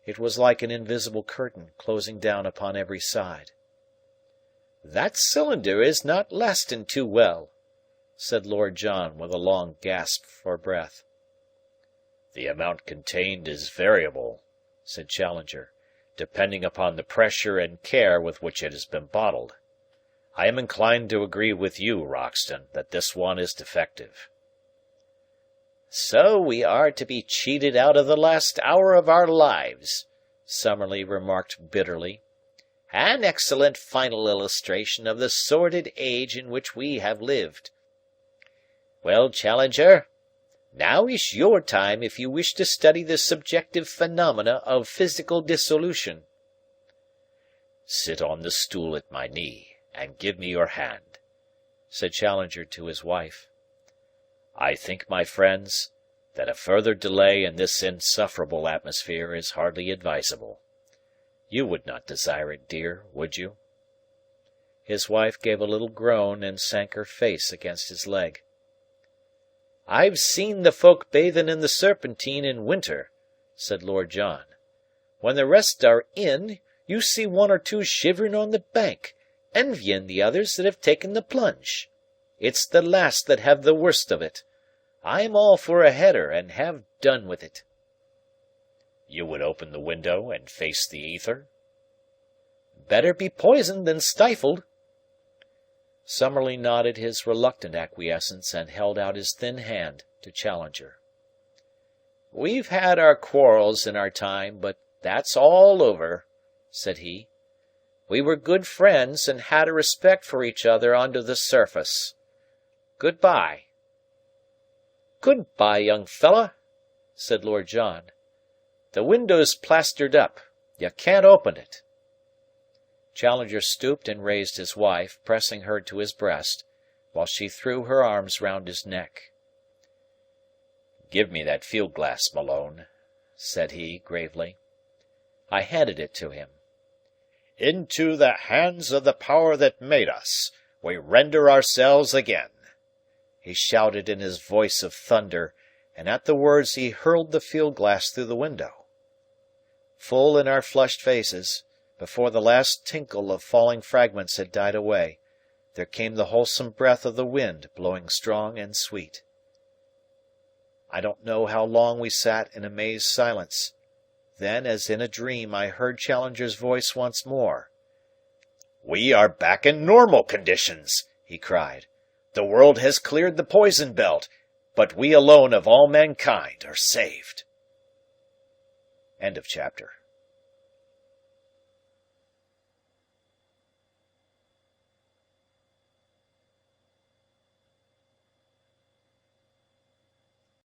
It was like an invisible curtain closing down upon every side. That cylinder is not lasting too well, said Lord John with a long gasp for breath. The amount contained is variable, said Challenger, depending upon the pressure and care with which it has been bottled. I am inclined to agree with you, Roxton, that this one is defective. So we are to be cheated out of the last hour of our lives, Summerlee remarked bitterly. An excellent final illustration of the sordid age in which we have lived. Well, Challenger, now is your time if you wish to study the subjective phenomena of physical dissolution. Sit on the stool at my knee, and give me your hand, said Challenger to his wife. I think, my friends, that a further delay in this insufferable atmosphere is hardly advisable. You would not desire it, dear, would you? His wife gave a little groan and sank her face against his leg. I've seen the folk bathin' in the Serpentine in winter, said Lord John. When the rest are in, you see one or two shivering on the bank, envying the others that have taken the plunge. It's the last that have the worst of it. I'm all for a header, and have done with it. You would open the window and face the ether? Better be poisoned than stifled. Summerlee nodded his reluctant acquiescence and held out his thin hand to Challenger. We've had our quarrels in our time, but that's all over, said he. We were good friends and had a respect for each other under the surface. Good-bye. Good-bye, young fellow, said Lord John. The window's plastered up. You can't open it. Challenger stooped and raised his wife, pressing her to his breast, while she threw her arms round his neck. Give me that field-glass, Malone, said he, gravely. I handed it to him. Into the hands of the power that made us, we render ourselves again, he shouted in his voice of thunder, and at the words he hurled the field-glass through the window. Full in our flushed faces, before the last tinkle of falling fragments had died away, there came the wholesome breath of the wind blowing strong and sweet. I don't know how long we sat in amazed silence. Then, as in a dream, I heard Challenger's voice once more. "We are back in normal conditions," he cried. "The world has cleared the poison belt, but we alone of all mankind are saved." End of chapter.